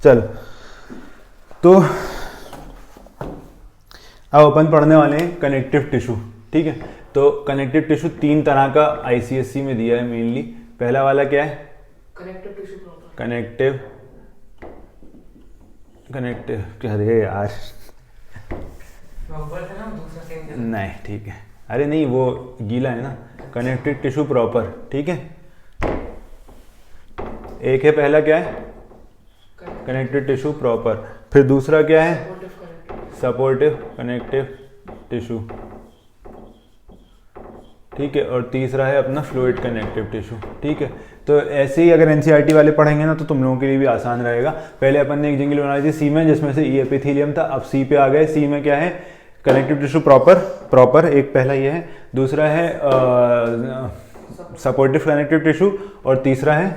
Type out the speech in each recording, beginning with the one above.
चल, तो अब अपन पढ़ने वाले हैं कनेक्टिव टिश्यू। ठीक है, तो कनेक्टिव टिश्यू 3 तरह का आईसीएसई में दिया है मेनली। पहला वाला क्या है? Connective tissue proper. कनेक्टिव क्या है यार? नहीं, ठीक है, अरे नहीं वो गीला है ना, कनेक्टिव टिश्यू प्रॉपर। ठीक है, एक है पहला क्या है? Connective tissue proper. फिर दूसरा क्या है? Supportive connective tissue. ठीक है, और तीसरा है अपना फ्लूइड कनेक्टिव टिश्यू। ठीक है, तो ऐसे ही अगर एनसीईआरटी वाले पढ़ेंगे ना तो तुम लोगों के लिए भी आसान रहेगा। पहले अपन ने एक जिंगल बनाई थी सी में, जिसमें से ई एपिथेलियम था। अब सी पे आ गए। सी में क्या है? कनेक्टिव टिश्यू प्रॉपर एक पहला ये है, दूसरा है सपोर्टिव कनेक्टिव टिश्यू, और तीसरा है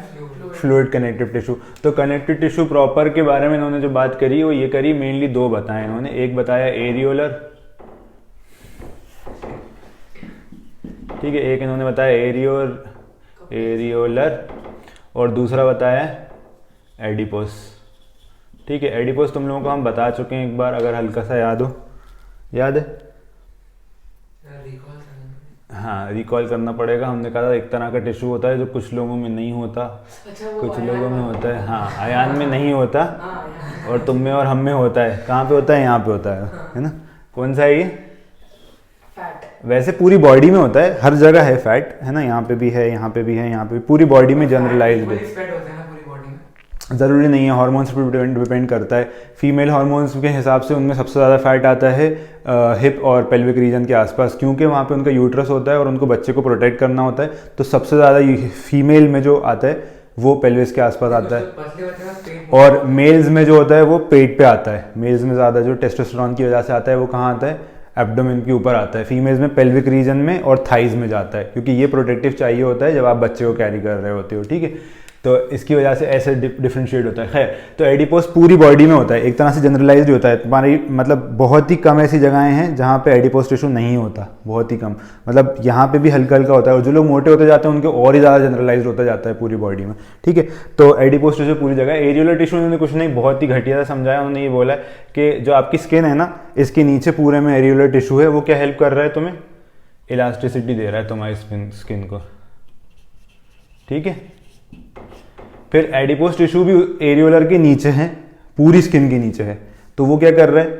फ्लूइड कनेक्टिव टिश्यू। तो कनेक्टिव टिश्यू प्रॉपर के बारे में इन्होंने जो बात करी वो ये करी, मेनली 2 बताए इन्होंने। एक बताया एरियोलर, ठीक है, एक इन्होंने बताया एरियोलर, और दूसरा बताया एडिपोस। ठीक है, एडिपोस तुम लोगों को हम बता चुके हैं एक बार, अगर हल्का सा याद हो। याद है? हाँ, रिकॉल करना पड़ेगा। हमने कहा था एक तरह का टिश्यू होता है जो कुछ लोगों में नहीं होता, कुछ लोगों में होता है। हाँ, आयान में नहीं होता, और तुम में और हम में होता है। कहाँ पे होता है? यहाँ पे होता है ना? कौन सा है ये? फैट। वैसे पूरी बॉडी में होता है, हर जगह है फैट, है ना? यहाँ पे भी है, यहाँ पे भी है, यहाँ पे भी, पूरी बॉडी में जनरलाइज्ड है। ज़रूरी नहीं है, हार्मोन्स पर डिपेंड करता है। फीमेल हार्मोन्स के हिसाब से उनमें सबसे ज़्यादा फैट आता है हिप और पेल्विक रीजन के आसपास, क्योंकि वहाँ पे उनका यूट्रस होता है और उनको बच्चे को प्रोटेक्ट करना होता है। तो सबसे ज़्यादा फीमेल में जो आता है वो पेल्विस के आसपास आता है, और मेल्स में जो होता है वो पेट पे आता है। मेल्स में ज़्यादा जो टेस्टोस्टेरोन की वजह से आता है वो कहाँ आता है? एब्डोमेन के ऊपर आता है। फीमेल्स में पेल्विक रीजन में और थाइज में जाता है, क्योंकि ये प्रोटेक्टिव चाहिए होता है जब आप बच्चे को कैरी कर रहे होते हो। ठीक है, तो इसकी वजह से ऐसे डिफ्रेंशिएट होता है। खैर, तो एडिपोस पूरी बॉडी में होता है, एक तरह से जनरलाइज्ड होता है। तुम्हारी मतलब बहुत ही कम ऐसी जगहें हैं जहाँ पे एडिपोस टिश्यू नहीं होता, बहुत ही कम। मतलब यहाँ पे भी हल्का हल्का होता है, और जो लोग मोटे होते जाते हैं उनके और ही ज़्यादा जनरलाइज्ड होता जाता है पूरी बॉडी में। ठीक है, तो एडिपोस टिश्यू पूरी जगह। एरियोलर टिश्यू उन्होंने कुछ नहीं, बहुत ही घटिया सा समझाया। उन्होंने ये बोला कि जो आपकी स्किन है ना, इसके नीचे पूरे में एरियोलर टिश्यू है, वो क्या हेल्प कर रहा है तुम्हें? इलास्टिसिटी दे रहा है तुम्हारी स्किन को। ठीक है, फिर एडिपोस टिश्यू भी एरियोलर के नीचे है, पूरी स्किन के नीचे है, तो वो क्या कर रहा है?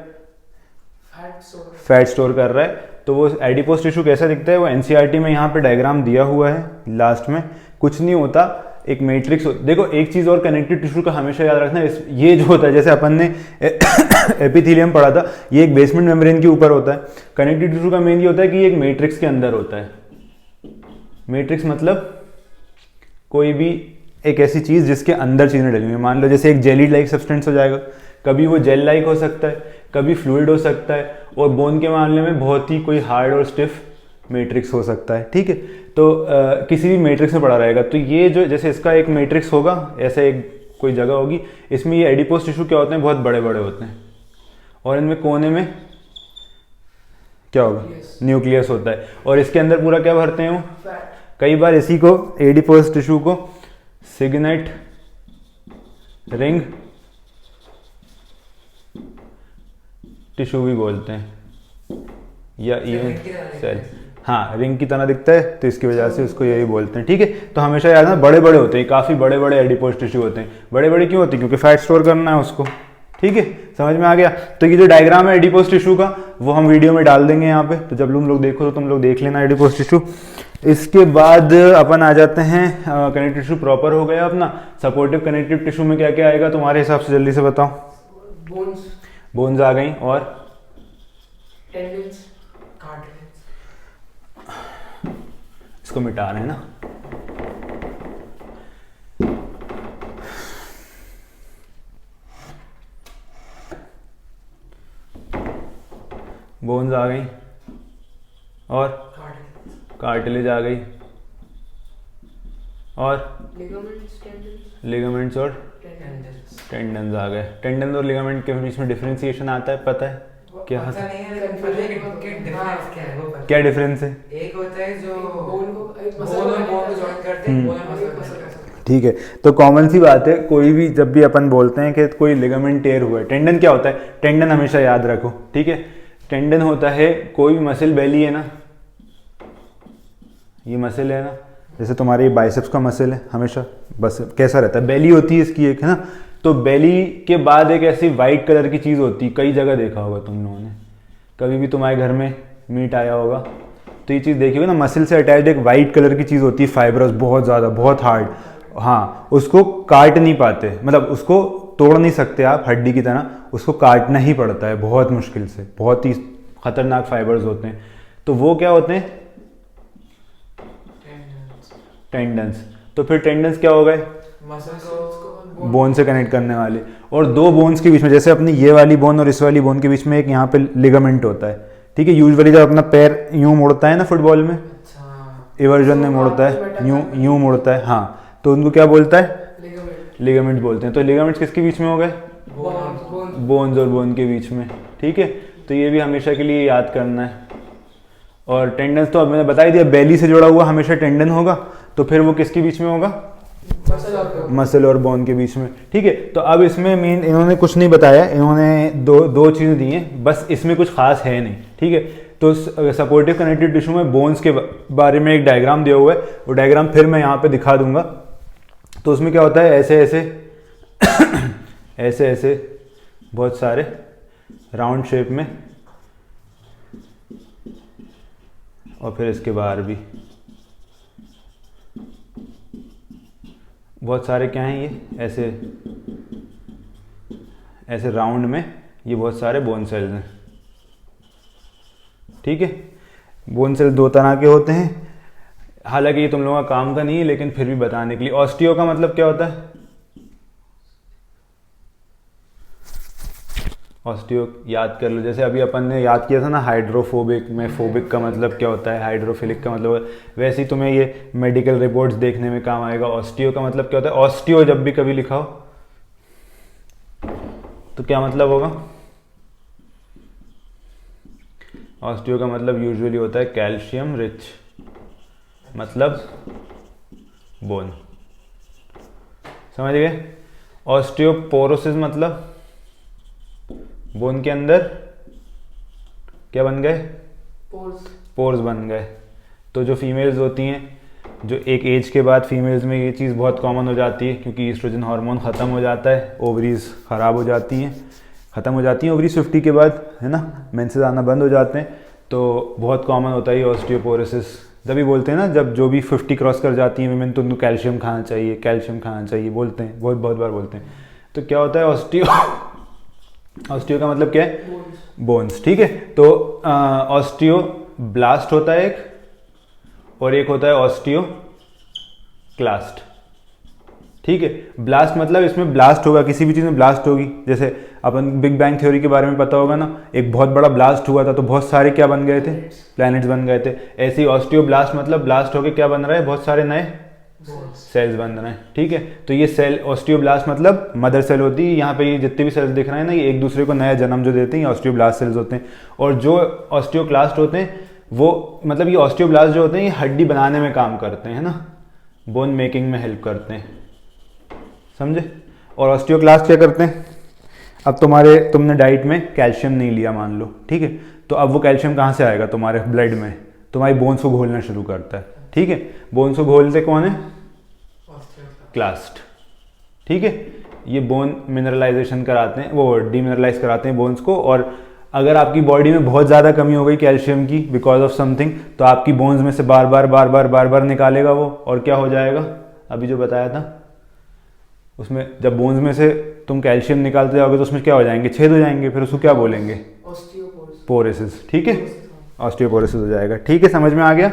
फैट स्टोर कर रहा है। तो वो एडिपोस टिश्यू कैसा दिखता है? वो एनसीईआरटी में यहाँ पे डायग्राम दिया हुआ है लास्ट में। कुछ नहीं होता, एक मैट्रिक्स देखो। एक चीज़ और कनेक्टिव टिश्यू का हमेशा याद रखना, ये जो होता है, जैसे अपन ने एपिथेलियम पढ़ा था, ये एक बेसमेंट मेम्ब्रेन के ऊपर होता है। कनेक्टिव टिश्यू का मेन ये होता है कि ये एक मैट्रिक्स के अंदर होता है। मैट्रिक्स मतलब कोई भी एक ऐसी चीज़ जिसके अंदर चीज़ें डली हुई। मान लो जैसे एक जेली लाइक सब्सटेंस हो जाएगा, कभी वो जेल लाइक हो सकता है, कभी फ्लूइड हो सकता है, और बोन के मामले में बहुत ही कोई हार्ड और स्टिफ मैट्रिक्स हो सकता है। ठीक है, तो किसी भी मैट्रिक्स में पड़ा रहेगा। तो ये जो जैसे इसका एक मैट्रिक्स होगा, ऐसा एक कोई जगह होगी, इसमें ये एडिपोस टिश्यू क्या होते हैं? बहुत बड़े बड़े होते हैं, और इनमें कोने में क्या होगा? न्यूक्लियस होता है, और इसके अंदर पूरा क्या भरते हैं वो? कई बार इसी को एडिपोस टिश्यू को सिग्नेट रिंग टिश्यू भी बोलते हैं, या इवन सेल। हाँ, रिंग की तरह दिखता है, तो इसकी वजह से उसको यही बोलते हैं। ठीक है, तो हमेशा याद रखना, बड़े बड़े होते हैं, काफ़ी बड़े बड़े एडिपोस टिश्यू होते हैं। बड़े बड़े क्यों होते हैं? क्योंकि फैट स्टोर करना है उसको। ठीक है, समझ में आ गया? तो ये जो डायग्राम है एडिपोस टिश्यू का, वो हम वीडियो में डाल देंगे यहाँ पे, तो जब तुम लोग देखो तो तुम लोग देख लेना एडिपोस टिश्यू। इसके बाद अपन आ जाते हैं, कनेक्टिव टिश्यू प्रॉपर हो गया अपना। सपोर्टिव कनेक्टिव टिश्यू में क्या क्या आएगा तुम्हारे हिसाब से? जल्दी से बताओ। बोन्स आ गई, और टेंडन्स, कार्टिलेज। इसको मिटा रहे हैं ना। बोन्स आ गई, और कार्टिलेज आ गई, और लिगामेंट्स और टेंडन्स आ गए। टेंडन और लिगामेंट के बीच में डिफरेंशिएशन आता है, पता है क्या? पता नहीं है, लेकिन पता है कि डिफरेंस क्या है, वो पता है। क्या डिफरेंस है? एक होता है जो बोन को जॉइन करते हैं, बोन और मसल। ठीक है, तो कॉमन सी बात है, कोई भी जब भी अपन बोलते हैं कि कोई लिगामेंट टेयर हुआ है, टेंडन क्या होता है, टेंडन हमेशा याद रखो, ठीक है। टेंडन होता है कोई भी मसल, बेली है ना, ये मसल है ना, जैसे तुम्हारे बाइसेप्स का मसल है, हमेशा बस कैसा रहता है, बेली होती है इसकी एक, है ना। तो बेली के बाद एक ऐसी वाइट कलर की चीज़ होती है, कई जगह देखा होगा तुम लोगों ने, कभी भी तुम्हारे घर में मीट आया होगा तो ये चीज़ देखी होगी ना, मसल से अटैच्ड एक वाइट कलर की चीज़ होती है, फाइब्रस, बहुत ज़्यादा, बहुत हार्ड। हाँ, उसको काट नहीं पाते, मतलब उसको तोड़ नहीं सकते आप हड्डी की तरह, उसको काटना ही पड़ता है बहुत मुश्किल से, बहुत ही खतरनाक फाइबर्स होते हैं। तो वो क्या होते हैं, टेंडन्स। तो फिर टेंडन्स क्या हो गए, बोन से कनेक्ट करने वाले, और दो बोन्स के बीच में, जैसे अपनी ये वाली बोन और इस वाली बोन के बीच में एक यहाँ पे लिगामेंट होता है, ठीक है। यूजुअली जब अपना पैर यूं मुड़ता है ना फुटबॉल में, इवर्जन में मुड़ता है, यूं मुड़ता है, हाँ, तो उनको क्या बोलता है, लिगामेंट बोलते हैं। तो लिगामेंट्स किसके बीच में हो गए, बोन्स और बोन के बीच में, ठीक है। तो ये भी हमेशा के लिए याद करना है। और टेंडन्स तो अब मैंने बता ही दिया, बेली से जुड़ा हुआ हमेशा टेंडन होगा, तो फिर वो किसके बीच में होगा, मसल और बोन के बीच में, ठीक है। तो अब इसमें मेन इन्होंने कुछ नहीं बताया, इन्होंने दो चीज़ें दी हैं बस, इसमें कुछ खास है नहीं, ठीक है। तो सपोर्टिव कनेक्टिव टिश्यू में बोन्स के बारे में एक डायग्राम दिया हुआ है, वो डायग्राम फिर मैं यहाँ पे दिखा दूंगा। तो उसमें क्या होता है, ऐसे ऐसे ऐसे ऐसे बहुत सारे राउंड शेप में, और फिर इसके बाहर भी बहुत सारे क्या हैं, ये ऐसे ऐसे राउंड में ये बहुत सारे बोन सेल्स हैं, ठीक है। बोन सेल दो तरह के होते हैं, हालांकि ये तुम लोगों का काम का नहीं है, लेकिन फिर भी बताने के लिए। ऑस्टियो का मतलब क्या होता है, ऑस्टियो याद कर लो, जैसे अभी अपन ने याद किया था ना हाइड्रोफोबिक में, फोबिक का मतलब क्या होता है, हाइड्रोफिलिक का मतलब, वैसे ही तुम्हें ये मेडिकल रिपोर्ट्स देखने में काम आएगा। ऑस्टियो का मतलब क्या होता है, ऑस्टियो जब भी कभी लिखा हो तो क्या मतलब होगा, ऑस्टियो का मतलब यूजुअली होता है कैल्शियम रिच, मतलब बोन, समझ गए। ऑस्टियोपोरोसिस मतलब बोन के अंदर क्या बन गए, पोर्स बन गए। तो जो फीमेल्स होती हैं, जो एक एज के बाद फीमेल्स में ये चीज़ बहुत कॉमन हो जाती है, क्योंकि ईस्ट्रोजन हार्मोन ख़त्म हो जाता है, ओवरीज ख़राब हो जाती हैं, ख़त्म हो जाती हैं ओवरीज 50 के बाद, है ना, मेंसेस आना बंद हो जाते हैं, तो बहुत कॉमन होता है ये ऑस्टियोपोरोसिस। तभी बोलते हैं ना, जब जो भी 50 क्रॉस कर जाती हैं वीमेन, तो उनको कैल्शियम खाना चाहिए, कैल्शियम खाना चाहिए, बोलते हैं, बहुत बार बोलते हैं। तो क्या होता है ऑस्टियो का मतलब क्या है, बोन्स, ठीक है। तो ऑस्टियो ब्लास्ट होता है एक, और एक होता है ऑस्टियो क्लास्ट, ठीक है। ब्लास्ट मतलब इसमें ब्लास्ट होगा, किसी भी चीज़ में ब्लास्ट होगी, जैसे अपन बिग बैंग थ्योरी के बारे में पता होगा ना, एक बहुत बड़ा ब्लास्ट हुआ था तो बहुत सारे क्या बन गए थे, प्लैनेट्स बन गए थे। ऐसे ही ऑस्टियो ब्लास्ट मतलब ब्लास्ट होकर क्या बन रहा है, बहुत सारे नए सेल्स बन रहे हैं, ठीक है। तो ये सेल ऑस्टियोब्लास्ट मतलब मदर सेल होती है, यहाँ पे ये जितने भी सेल्स दिख रहे हैं ना, ये एक दूसरे को नया जन्म जो देते हैं, ये ऑस्टियोब्लास्ट सेल्स होते हैं। और जो ऑस्टियोक्लास्ट होते हैं वो मतलब ये ऑस्टियोब्लास्ट जो होते हैं, ये हड्डी बनाने में काम करते हैं ना, बोन मेकिंग में हेल्प करते हैं, समझे। और ऑस्टियोक्लास्ट क्या करते हैं, अब तुमने डाइट में कैल्शियम नहीं लिया मान लो, ठीक है, तो अब वो कैल्शियम कहाँ से आएगा, तुम्हारे ब्लड में, तुम्हारी बोन्स को घोलना शुरू करता है, ठीक है। बोन्स को घोलते कौन है, क्लास्ट, ठीक है। ये बोन मिनरलाइजेशन कराते हैं, वो डीमिनरलाइज कराते हैं बोन्स को। और अगर आपकी बॉडी में बहुत ज़्यादा कमी हो गई कैल्शियम की बिकॉज ऑफ समथिंग, तो आपकी बोन्स में से बार बार निकालेगा वो, और क्या हो जाएगा, अभी जो बताया था उसमें, जब बोन्स में से तुम कैल्शियम निकालते जाओगे तो उसमें क्या हो जाएंगे, छेद हो जाएंगे, फिर उसको क्या बोलेंगे, पोरोसिस, ठीक है, ऑस्टियोपोरोसिस हो जाएगा, ठीक है, समझ में आ गया।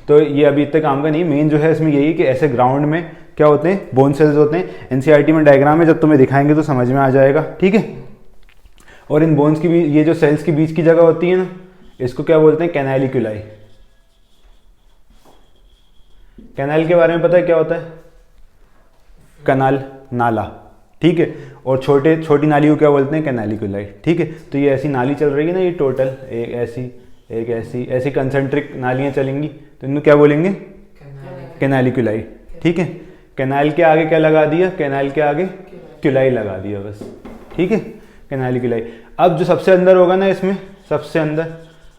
तो ये अभी इतने काम का नहीं, मेन जो है इसमें यही कि ऐसे ग्राउंड में क्या होते हैं, बोन सेल्स होते हैं। एनसीईआरटी में डायग्राम है, जब तुम्हें दिखाएंगे तो समझ में आ जाएगा, ठीक है। और इन बोन्स की भी, ये जो सेल्स के बीच की जगह होती है ना, इसको क्या बोलते हैं, कैनालिक्यूलाई। कैनाल के बारे में पता है क्या होता है, कनाल, नाला, ठीक है। और छोटी नाली को क्या बोलते हैं, कैनालिक्यूलाई, ठीक है। तो ये ऐसी नाली चल रही है ना, ये टोटल एक ऐसी कंसेंट्रिक नालियाँ चलेंगी, तो इनको क्या बोलेंगे, कैनालिक्यूलाई, ठीक है। कैनाल के आगे क्या लगा दिया, कैनाल के आगे क्यूलाई लगा दिया बस, ठीक है, कैनाल क्यूलाई। अब जो सबसे अंदर होगा ना इसमें, सबसे अंदर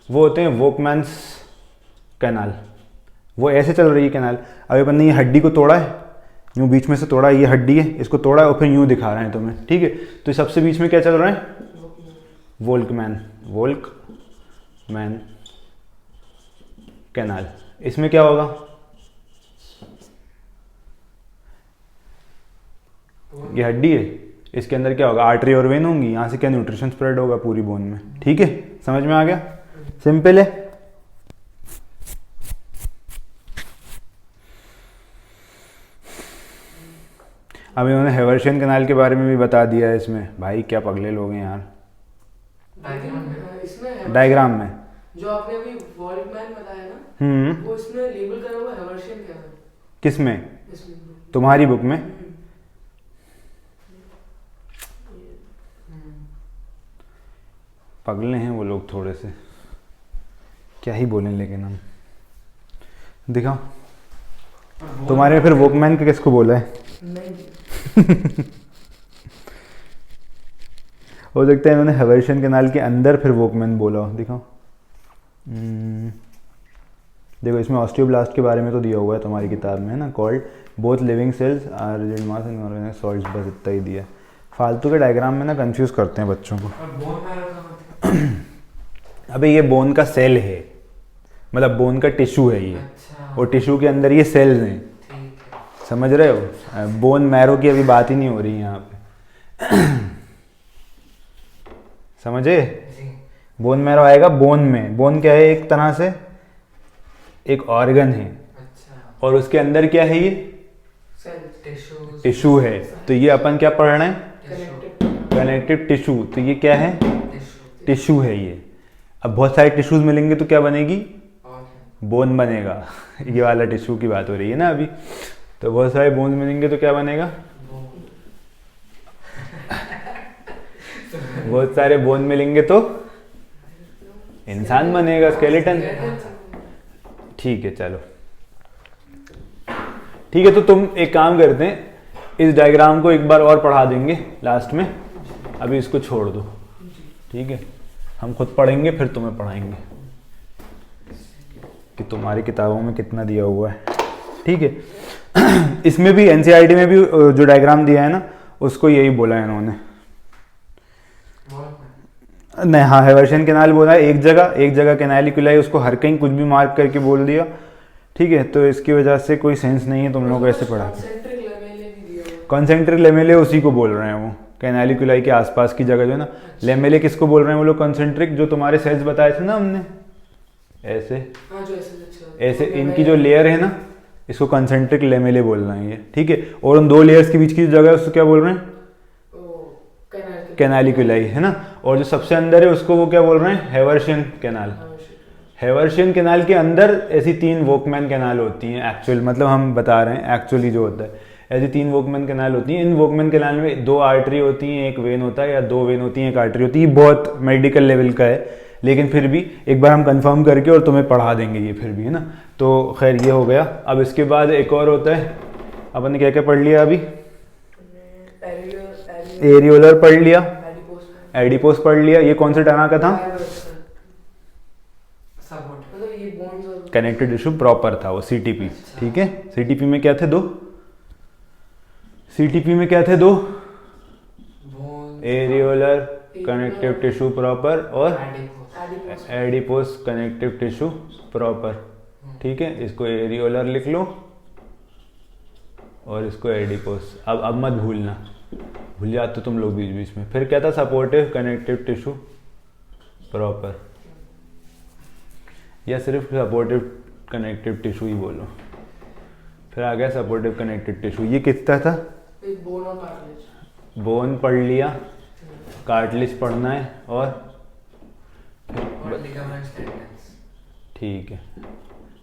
वो होते हैं वोकमैन्स कैनाल, वो ऐसे चल रही है कैनाल। अभी अपन ने ये हड्डी को तोड़ा है, यूँ बीच में से तोड़ा, ये हड्डी है, इसको तोड़ा है और फिर यूँ दिखा रहे हैं तुम्हें, ठीक है। तो सबसे बीच में क्या चल रहा है, वोल्कमैन कैनाल। इसमें क्या होगा, ये हड्डी है, इसके अंदर क्या होगा, आर्टरी और वेन होंगी, यहाँ से क्या न्यूट्रिशन स्प्रेड होगा पूरी बोन में, ठीक है, समझ में आ गया, सिंपल है। अब इन्होंने हेवर्शियन कैनाल के बारे में भी बता दिया है इसमें, भाई क्या पगले लोग हैं यार। डायग्राम में जो आपने अभी वोल्कमैन बताया ना, वो इसमें लेबल करा हुआ हेवर्शियन कैनाल। किसमें, तुम्हारी बुक में? पगले हैं वो लोग थोड़े से, क्या ही बोलें, लेकिन हम दिखाओ तुम्हारे फिर वोकमैन के किसको बोला है? हो सकता है इन्होंने हेवर्शियन कैनाल के अंदर फिर वोकमैन बोला हो, दिखाओ। देखो इसमें ऑस्टियोब्लास्ट के बारे में तो दिया हुआ है तुम्हारी किताब में, है ना, called both living cells are mass and organic salts, बस इतना ही दिया है। फालतू के डायग्राम में ना कंफ्यूज करते हैं बच्चों को। अबे ये बोन का सेल है, मतलब बोन का टिश्यू है ये, अच्छा। और टिश्यू के अंदर ये सेल्स हैं, समझ रहे हो। बोन मैरो की अभी बात ही नहीं हो रही यहाँ पे समझे, बोन मैरो आएगा बोन में। बोन क्या है, एक तरह से एक ऑर्गन है, अच्छा। और उसके अंदर क्या है, ये टिश्यू है। तो ये अपन क्या पढ़ रहे हैं, कनेक्टिव टिश्यू। तो ये क्या है, टिश्यू है ये। अब बहुत सारे टिश्यूज मिलेंगे तो क्या बनेगी, बोन बनेगा ये वाला टिश्यू की बात हो रही है ना अभी। तो बहुत सारे बोन्स मिलेंगे तो क्या बनेगा, बहुत सारे बोन मिलेंगे तो इंसान बनेगा, स्केलेटन। ठीक है चलो, ठीक है। तो तुम एक काम करते हैं, इस डायग्राम को एक बार और पढ़ा देंगे लास्ट में, अभी इसको छोड़ दो, ठीक है। हम खुद पढ़ेंगे फिर तुम्हें पढ़ाएंगे कि तुम्हारी किताबों में कितना दिया हुआ है, ठीक है। इसमें भी एनसीईआरटी में भी जो डायग्राम दिया है ना, उसको यही बोला है इन्होंने। नहीं, हाँ, हेवर्शियन कैनाल बोला है एक जगह कैनाली क्यूलाई, उसको हर कहीं कुछ भी मार्क करके बोल दिया, ठीक है। तो इसकी वजह से कोई सेंस नहीं है तुम लोग ऐसे पढ़ा। कॉन्सेंट्रिक लेमेले उसी को बोल रहे हैं वो, कैनाली क्यूलाई के आसपास की जगह जो है ना। लेमेले किसको बोल रहे हैं वो लोग, कॉन्सेंट्रिक, जो तुम्हारे सेल्स बताए थे ना हमने, ऐसे ऐसे इनकी जो लेयर है ना, इसको कॉन्सेंट्रिक लेमेले बोलना है ये, ठीक है। और उन दो लेयर्स के बीच की जो जगह है उसको क्या बोल रहे हैं, कैनाली क्यूलाई, है ना। और जो सबसे अंदर है उसको वो क्या बोल रहे हैं, हेवर्शियन कैनाल। हेवर्शियन कैनाल के अंदर ऐसी 3 वोकमैन कैनाल होती हैं एक्चुअल, मतलब हम बता रहे हैं एक्चुअली जो होता है, ऐसी 3 वोकमैन कैनाल होती हैं। इन वोकमैन कैनाल में 2 आर्टरी होती हैं, 1 वेन होता है, या 2 वेन होती हैं, 1 आर्टरी होती है। बहुत मेडिकल लेवल का है, लेकिन फिर भी एक बार हम कंफर्म करके और तुम्हें पढ़ा देंगे ये फिर भी, है ना। तो खैर ये हो गया। अब इसके बाद एक और होता है, अपन ने क्या क्या पढ़ लिया अभी, एरियोलर पढ़ लिया, एडिपोस पढ़ लिया। ये कौन से तरह का था, कनेक्टेड टिश्यू प्रॉपर था वो, सीटीपी, ठीक है। सीटीपी में क्या थे, 2 सीटीपी में क्या थे, 2 एरियोलर कनेक्टिव टिश्यू प्रॉपर और एडिपोस कनेक्टिव टिश्यू प्रॉपर, ठीक है। इसको एरियोलर लिख लो और इसको एडिपोस। अब मत भूलना, भूल जाते तो तुम लोग बीच बीच में। फिर क्या था, सपोर्टिव कनेक्टिव टिश्यू प्रॉपर, या सिर्फ सपोर्टिव कनेक्टिव टिश्यू ही बोलो। फिर आ गया सपोर्टिव कनेक्टिव टिश्यू। ये कितना था, बोन और कार्टिलेज। बोन पढ़ लिया, कार्टिलेज पढ़ना है, और ठीक है,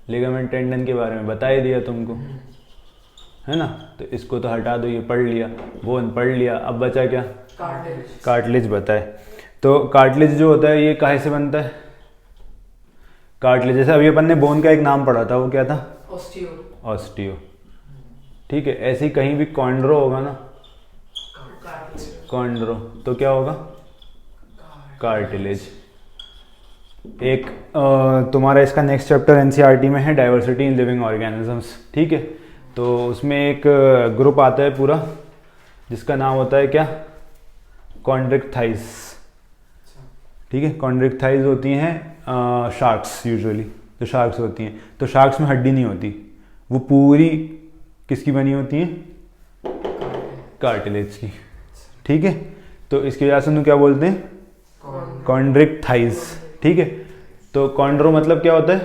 लिगामेंट टेंडन के बारे में बता ही दिया तुमको, है ना। तो इसको तो हटा दो, ये पढ़ लिया, बोन पढ़ लिया। अब बचा क्या, कार्टिलेज बताए। तो कार्टिलेज जो होता है ये काहे से बनता है, कार्टिलेज। जैसे अभी अपन ने बोन का एक नाम पढ़ा था, वो क्या था, ऑस्टियो। ऑस्टियो, ठीक है, ऐसे ही कहीं भी कॉन्ड्रो होगा ना, कॉन्ड्रो, तो क्या होगा? कार्टिलेज। एक तुम्हारा इसका नेक्स्ट चैप्टर एनसीईआरटी में है, डाइवर्सिटी इन लिविंग ऑर्गेनिजम्स, ठीक है। तो उसमें एक ग्रुप आता है पूरा जिसका नाम होता है क्या? कॉन्ड्रिक्थाइस, ठीक है। कॉन्ड्रिक्थाइस होती हैं शार्क्स, यूजुअली जो शार्क्स होती हैं, तो शार्क्स में हड्डी नहीं होती, वो पूरी किसकी बनी होती हैं? कार्टिलेज की, ठीक है। तो इसकी वजह से उन्हें क्या बोलते हैं? कॉन्ड्रिक्थाइस, ठीक है। तो कॉन्ड्रो मतलब क्या होता है?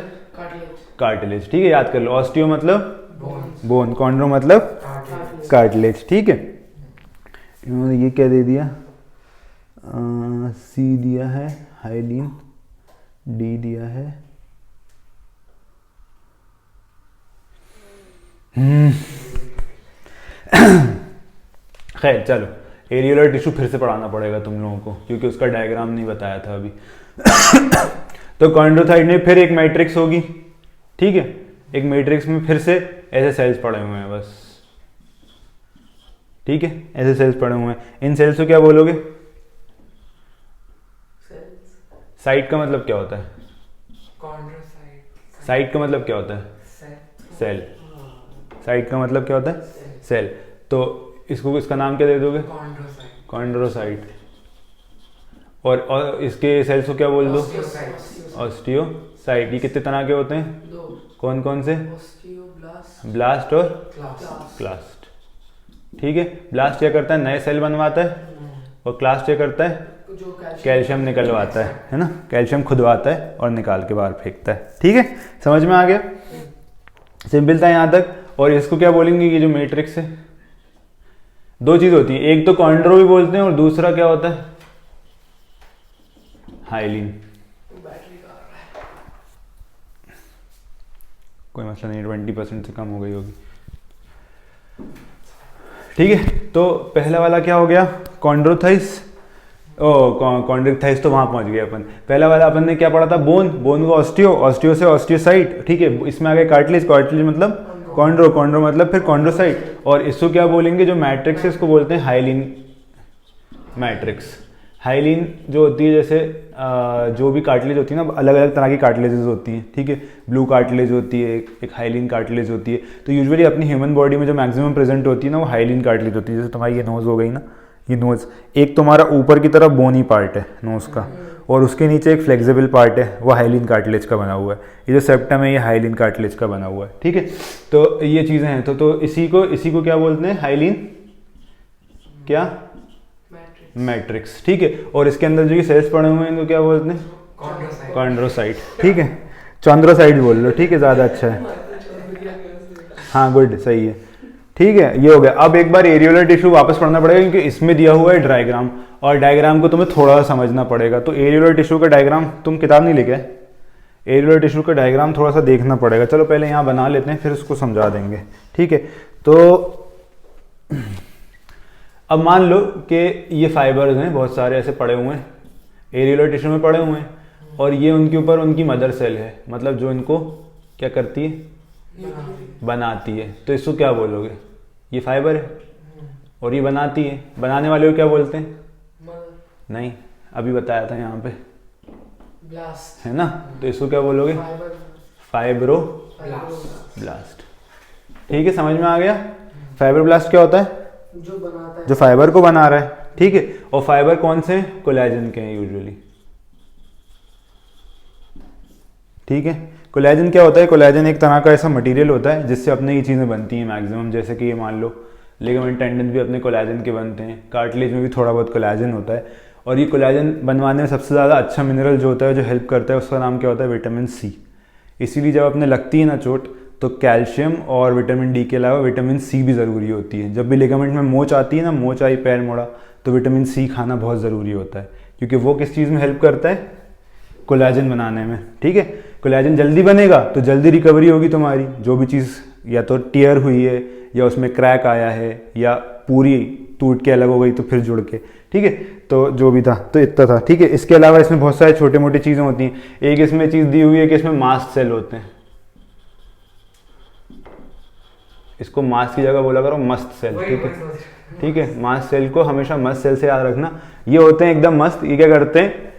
कार्टिलेज, ठीक है, याद कर लो। ऑस्टियो मतलब बोन, कॉन्ड्रो मतलब कार्टिलेज, ठीक है। इन्होंने ये क्या दे दिया? सी दिया है हाइलीन, डी दिया है खैर चलो, एरियोलर टिश्यू फिर से पढ़ाना पड़ेगा तुम लोगों को क्योंकि उसका डायग्राम नहीं बताया था अभी। तो कॉन्ड्रोसाइट में फिर एक मैट्रिक्स होगी, ठीक है। एक मैट्रिक्स में फिर से ऐसे सेल्स पड़े हुए हैं बस, ठीक है, ऐसे सेल्स पड़े हुए हैं। इन सेल्स को क्या बोलोगे? साइट का मतलब क्या होता है? साइट का मतलब क्या होता है? सेल। साइट का मतलब क्या होता है? सेल। तो इसको इसका नाम क्या दे दोगे? कॉन्ड्रोसाइट। और इसके सेल्स को क्या बोल दो? ऑस्टियोसाइट। ये कितने तरह के होते हैं? कौन कौन से? ब्लास्ट और क्लास्ट, ठीक है। ब्लास्ट क्या करता है? नए सेल बनवाता है, और क्लास्ट क्या करता है? कैल्शियम निकलवाता है ना, कैल्शियम खुदवाता है और निकाल के बाहर फेंकता है, ठीक है। समझ में आ गया? सिंपल था यहाँ तक। और इसको क्या बोलेंगे? ये जो मैट्रिक्स है, दो चीज होती है, एक तो कॉन्ड्रो भी बोलते हैं और दूसरा क्या होता है? हाइलीन। कोई मसला नहीं, 20% से कम हो गई होगी, ठीक है। तो पहला वाला क्या हो गया? कॉन्ड्रोथाइस, कॉन्ड्रिक्थाइस तो वहां पहुंच गए अपन। पहला वाला अपन ने क्या पढ़ा था? बोन, बोन को ऑस्टियो, ऑस्टियो से ऑस्टियोसाइट, ठीक है। इसमें आ गया कार्टिलेज, कार्टिलेज मतलब कॉन्ड्रो, कॉन्ड्रो मतलब फिर कॉन्ड्रोसाइट। और इसको क्या बोलेंगे? जो मैट्रिक्स है इसको बोलते हैं हाइलीन मैट्रिक्स। हाइलीन जो होती है, जैसे जो भी कार्टिलेज होती है ना, अलग अलग तरह की कार्टिलेजेस होती हैं, ठीक है। ब्लू कार्टिलेज होती है, एक हाइलीन कार्टिलेज होती है। तो यूजुअली अपनी ह्यूमन बॉडी में जो मैक्सिमम प्रेजेंट होती है ना, वो हाइलीन कार्टिलेज होती है। जैसे तुम्हारी ये नोज हो गई ना, ये नोज, एक तुम्हारा ऊपर की तरफ बोनी पार्ट है नोज का, और उसके नीचे एक फ्लेक्सिबल पार्ट है, वो हाइलीन कार्टिलेज का बना हुआ है। ये जो सेप्टम है, ये हाइलीन कार्टिलेज का बना हुआ है, ठीक है। तो ये चीज़ें हैं। तो इसी को क्या बोलते हैं? हाइलीन क्या? मैट्रिक्स, ठीक है। और इसके अंदर जो ये सेल्स पड़े हुए हैं इनको क्या बोलते हैं? कॉन्ड्रोसाइट, ठीक है। चॉन्ड्रोसाइट बोल लो, ठीक है, ज़्यादा अच्छा है। हाँ गुड, सही है, ठीक है। ये हो गया। अब एक बार एरियोलर टिश्यू वापस पढ़ना पड़ेगा क्योंकि इसमें दिया हुआ है डायग्राम, और डायग्राम को तुम्हें थोड़ा सा समझना पड़ेगा। तो एरियोलर टिश्यू का डायग्राम तुम किताब नहीं लेके आए? एरियोलर टिश्यू का डायग्राम थोड़ा सा देखना पड़ेगा। चलो पहले यहाँ बना लेते हैं, फिर उसको समझा देंगे, ठीक है। तो अब मान लो कि ये फाइबर्स हैं, बहुत सारे ऐसे पड़े हुए हैं, एरियोलर टिश्यू में पड़े हुए हैं, और ये उनके ऊपर उनकी मदर सेल है, मतलब जो इनको क्या करती है? बनाती है। तो इसको क्या बोलोगे? ये फाइबर है और ये बनाती है, बनाने वाले को क्या बोलते हैं? नहीं, अभी बताया था यहाँ पे, ब्लास्ट है ना। तो इसको क्या बोलोगे? फाइब्रोब्लास्ट, ठीक है। समझ में आ गया? फाइब्रोब्लास्ट क्या होता है? जो बनाता है, जो फाइबर को बना रहा है, ठीक है। और फाइबर कौन से हैं? कोलेजन के हैं यूजुअली, ठीक है। कोलेजन क्या होता है? कोलेजन एक तरह का ऐसा मटेरियल होता है जिससे अपने ये चीज़ें बनती हैं मैक्सिमम। जैसे कि ये मान लो लिगामेंट टेंडन भी अपने कोलेजन के बनते हैं, कार्टिलेज में भी थोड़ा बहुत कोलेजन होता है। और ये कोलेजन बनवाने में सबसे ज़्यादा अच्छा मिनरल जो होता है, जो हेल्प करता है, उसका नाम क्या होता है? Vitamin C. इसीलिए जब अपने लगती है ना चोट, तो कैल्शियम और विटामिन डी के अलावा विटामिन सी भी ज़रूरी होती है। जब भी लिगामेंट में मोच आती है ना, मोच आई, पैर मोड़ा, तो विटामिन सी खाना बहुत ज़रूरी होता है, क्योंकि वो किस चीज़ में हेल्प करता है? कोलेजन बनाने में, ठीक है। कोलेजन जल्दी बनेगा तो जल्दी रिकवरी होगी तुम्हारी। जो भी चीज़ या तो टीयर हुई है, या उसमें क्रैक आया है, या पूरी टूट के अलग हो गई तो फिर जुड़ के, ठीक है। तो जो भी था तो इतना था, ठीक है। इसके अलावा इसमें बहुत सारे छोटे मोटे चीज़ें होती हैं। एक इसमें चीज़ दी हुई है कि इसमें मास्ट सेल होते हैं। इसको मास्ट की जगह बोला करो मस्त सेल, ठीक है, ठीक है। मास्ट सेल को हमेशा मस्त सेल से याद रखना। ये होते हैं एकदम मस्त। ये क्या करते हैं,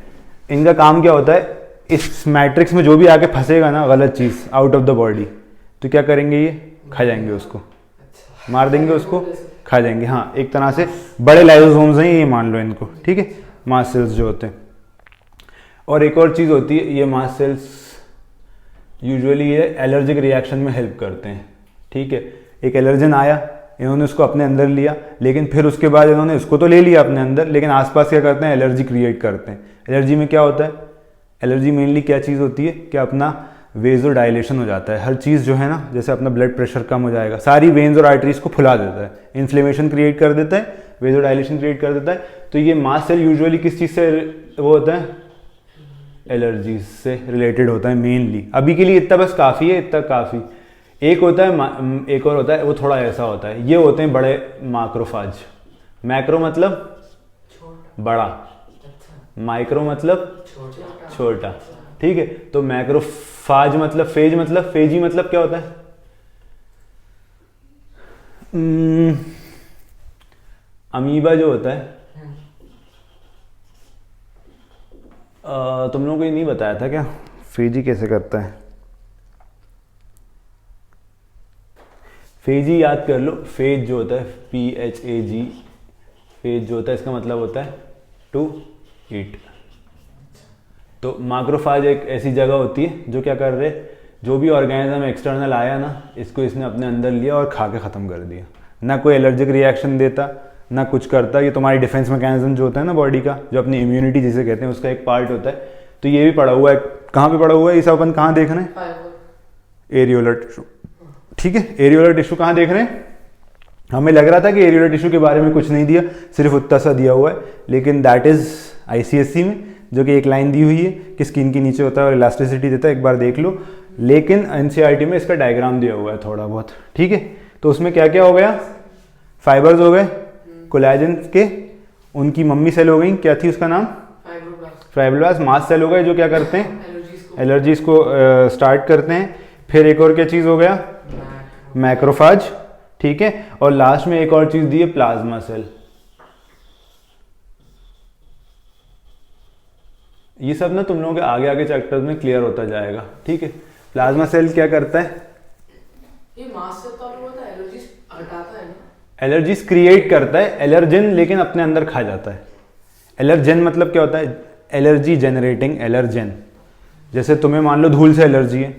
इनका काम क्या होता है, इस मैट्रिक्स में जो भी आके फंसेगा ना गलत चीज़ आउट ऑफ द बॉडी, तो क्या करेंगे, ये खा जाएंगे उसको, मार देंगे उसको, खा जाएंगे। हाँ, एक तरह से बड़े लाइसोसोम्स हैं ये, मान लो इनको, ठीक है, मास्ट सेल्स जो होते हैं। और एक और चीज़ होती है, ये मास्ट सेल्स यूजुअली ये एलर्जिक रिएक्शन में हेल्प करते हैं, ठीक है। एक एलर्जन आया, इन्होंने उसको अपने अंदर लिया, लेकिन फिर उसके बाद इन्होंने उसको तो ले लिया अपने अंदर, लेकिन आसपास क्या करते हैं, एलर्जी क्रिएट करते हैं। एलर्जी में क्या होता है, एलर्जी मेनली क्या चीज़ होती है कि अपना वेजो डायलेशन हो जाता है। हर चीज़ जो है ना, जैसे अपना ब्लड प्रेशर कम हो जाएगा, सारी वेन्स और आर्टरीज को फुला देता है, इन्फ्लेमेशन क्रिएट कर देता है, वेजो डायलेशन क्रिएट कर देता है। तो ये मास्ट सेल यूजुअली किस चीज़ से वो होता है, एलर्जी से रिलेटेड होता है मेनली। अभी के लिए इतना बस काफ़ी है, इतना काफ़ी। एक होता है, एक और होता है, वो थोड़ा ऐसा होता है, ये होते हैं बड़े मैक्रोफाज। मैक्रो मतलब बड़ा, माइक्रो मतलब छोटा, ठीक है। तो मैक्रोफाज मतलब फेज, मतलब फेजी मतलब क्या होता है, अमीबा जो होता है। तुम लोगों को ये नहीं बताया था क्या, फेजी कैसे करता है। फेजी याद कर लो, फेज जो होता है PHAG, फेज जो होता है इसका मतलब होता है टू ईट। तो मैक्रोफाज एक ऐसी जगह होती है जो क्या कर रहे, जो भी ऑर्गेनिज्म एक्सटर्नल आया ना, इसको इसने अपने अंदर लिया और खा के ख़त्म कर दिया। ना कोई एलर्जिक रिएक्शन देता, ना कुछ करता। ये तुम्हारी डिफेंस मैकेनिज्म जो होता है ना बॉडी का, जो अपनी इम्यूनिटी जिसे कहते हैं, उसका एक पार्ट होता है। तो ये भी पड़ा हुआ है, कहाँ पे पड़ा हुआ है, ये सब अपन कहाँ देख रहे हैं, एरियोलर टिश्यू, ठीक है। एरियोलर टिश्यू कहाँ देख रहे हैं, हमें लग रहा था कि एरियोलर टिश्यू के बारे में कुछ नहीं दिया, सिर्फ उतना सा दिया हुआ है, लेकिन दैट इज ICSE में, जो कि एक लाइन दी हुई है कि स्किन के नीचे होता है और इलास्टिसिटी देता है, एक बार देख लो। लेकिन NCERT में इसका डायग्राम दिया हुआ है थोड़ा बहुत, ठीक है। तो उसमें क्या क्या हो गया, फाइबर्स हो गए कोलेजन के, उनकी मम्मी सेल हो गई, क्या थी उसका नाम, फाइब्रोब्लास्ट। मास्ट सेल हो गए जो क्या करते हैं, एलर्जीज को स्टार्ट करते हैं। फिर एक और क्या चीज़ हो गया, मैक्रोफाज, ठीक है। और लास्ट में एक और चीज़ दी है, प्लाज्मा सेल। ये सब ना तुम लोगों के आगे आगे चैप्टर्स में क्लियर होता जाएगा, ठीक है। प्लाज्मा सेल क्या करता है, ये मास्ट सेल तो होता है, एलर्जीज हटाता है ना, एलर्जीज क्रिएट करता है, एलर्जन लेकिन अपने अंदर खा जाता है। एलर्जन मतलब क्या होता है, एलर्जी जनरेटिंग एलर्जन। जैसे तुम्हें मान लो धूल से एलर्जी है,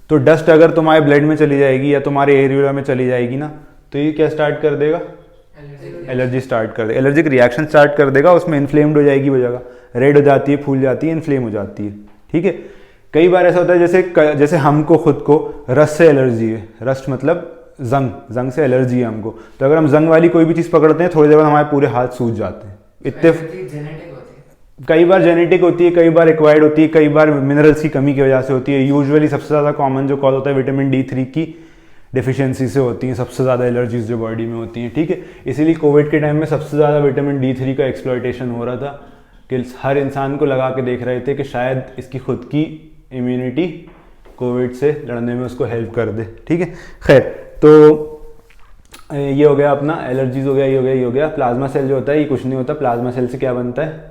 तो डस्ट अगर तुम्हारे ब्लड में चली जाएगी या तुम्हारे एरिया में चली जाएगी ना, तो ये क्या स्टार्ट कर देगा, एलर्जी स्टार्ट कर देगा, एलर्जिक रिएक्शन स्टार्ट कर देगा। उसमें इन्फ्लेम्ड हो जाएगी वो जगह, रेड हो जाती है, फूल जाती है, इन्फ्लेम हो जाती है, ठीक है। कई बार ऐसा होता है जैसे हमको खुद को रस्ट से एलर्जी है, रस्ट मतलब जंग से एलर्जी है हमको, तो अगर हम जंग वाली कोई भी चीज़ पकड़ते हैं, थोड़ी देर बाद हमारे पूरे हाथ सूज जाते हैं। इतने कई बार जेनेटिक होती है, कई बार एक्वायर्ड होती है, कई बार मिनरल्स की कमी की वजह से होती है। यूजुअली सबसे ज़्यादा कॉमन जो कॉज होता है विटामिन D3 की डिफिशियंसी से होती हैं सबसे ज़्यादा एलर्जीज जो बॉडी में होती हैं, ठीक है। इसीलिए कोविड के टाइम में सबसे ज़्यादा विटामिन D3 का एक्सप्लॉयटेशन हो रहा था कि हर इंसान को लगा के देख रहे थे कि शायद इसकी खुद की इम्यूनिटी कोविड से लड़ने में उसको हेल्प कर दे, ठीक है। खैर, तो ये हो गया अपना एलर्जीज हो गया, ये हो गया, ये हो गया। प्लाज्मा सेल जो होता है ये कुछ नहीं होता, प्लाज्मा सेल से क्या बनता है,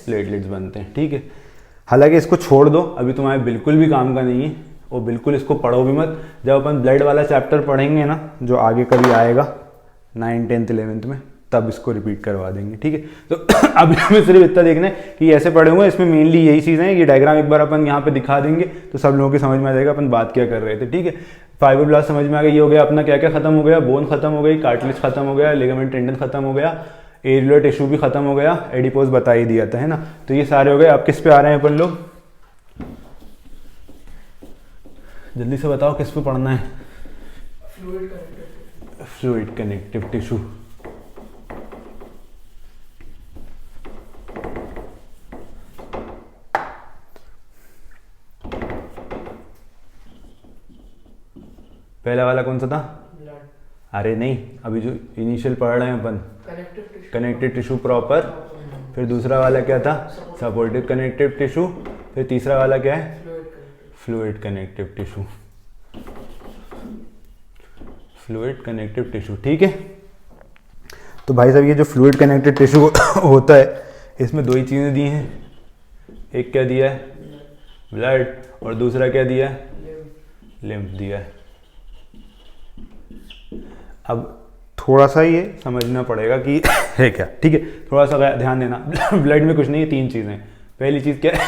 प्लेटलेट्स बनते हैं, ठीक है। हालांकि इसको छोड़ दो, अभी तुम्हारे बिल्कुल भी काम का नहीं है, और बिल्कुल इसको पढ़ो भी मत। जब अपन ब्लड वाला चैप्टर पढ़ेंगे ना, जो आगे कभी आएगा 9th 10th 11th में, तब इसको रिपीट करवा देंगे, ठीक है। तो अभी हमें सिर्फ इतना देखना है कि ऐसे पढ़े हुए हैं, इसमें मेनली यही चीज़ें हैं। ये डायग्राम एक बार अपन यहाँ पे दिखा देंगे तो सब लोगों की समझ में आ जाएगा अपन बात क्या कर रहे थे, ठीक है। फाइब्रोब्लास्ट समझ में आ गया, ये हो गया अपना क्या क्या खत्म हो गया, बोन खत्म हो गई, कार्टिलेज खत्म हो गया, लिगामेंट टेंडन खत्म हो गया, एरियोलर टिश्यू भी खत्म हो गया, एडिपोज बता ही दिया था, है ना। तो ये सारे हो गए। अब किस पे आ रहे हैं अपन लोग, जल्दी से बताओ किस पे पढ़ना है, फ्लूइड कनेक्टिव टिश्यू। पहला वाला कौन सा था, अरे नहीं, अभी जो इनिशियल पढ़ रहे हैं अपन, कनेक्टिव टिश्यू प्रॉपर। फिर दूसरा वाला क्या था, सपोर्टिव कनेक्टिव टिश्यू। फिर तीसरा वाला क्या है, fluid connective tissue, fluid connective tissue, ठीक है। तो भाई साहब ये जो फ्लूइड कनेक्टिव टिश्यू होता है इसमें दो ही चीज़ें दी हैं, एक क्या दिया है ब्लड और दूसरा क्या दिया है लिम्फ दिया है। अब थोड़ा सा ये समझना पड़ेगा कि है क्या, ठीक है, थोड़ा सा ध्यान देना। ब्लड में कुछ नहीं है, तीन चीज़ें। पहली चीज़ क्या है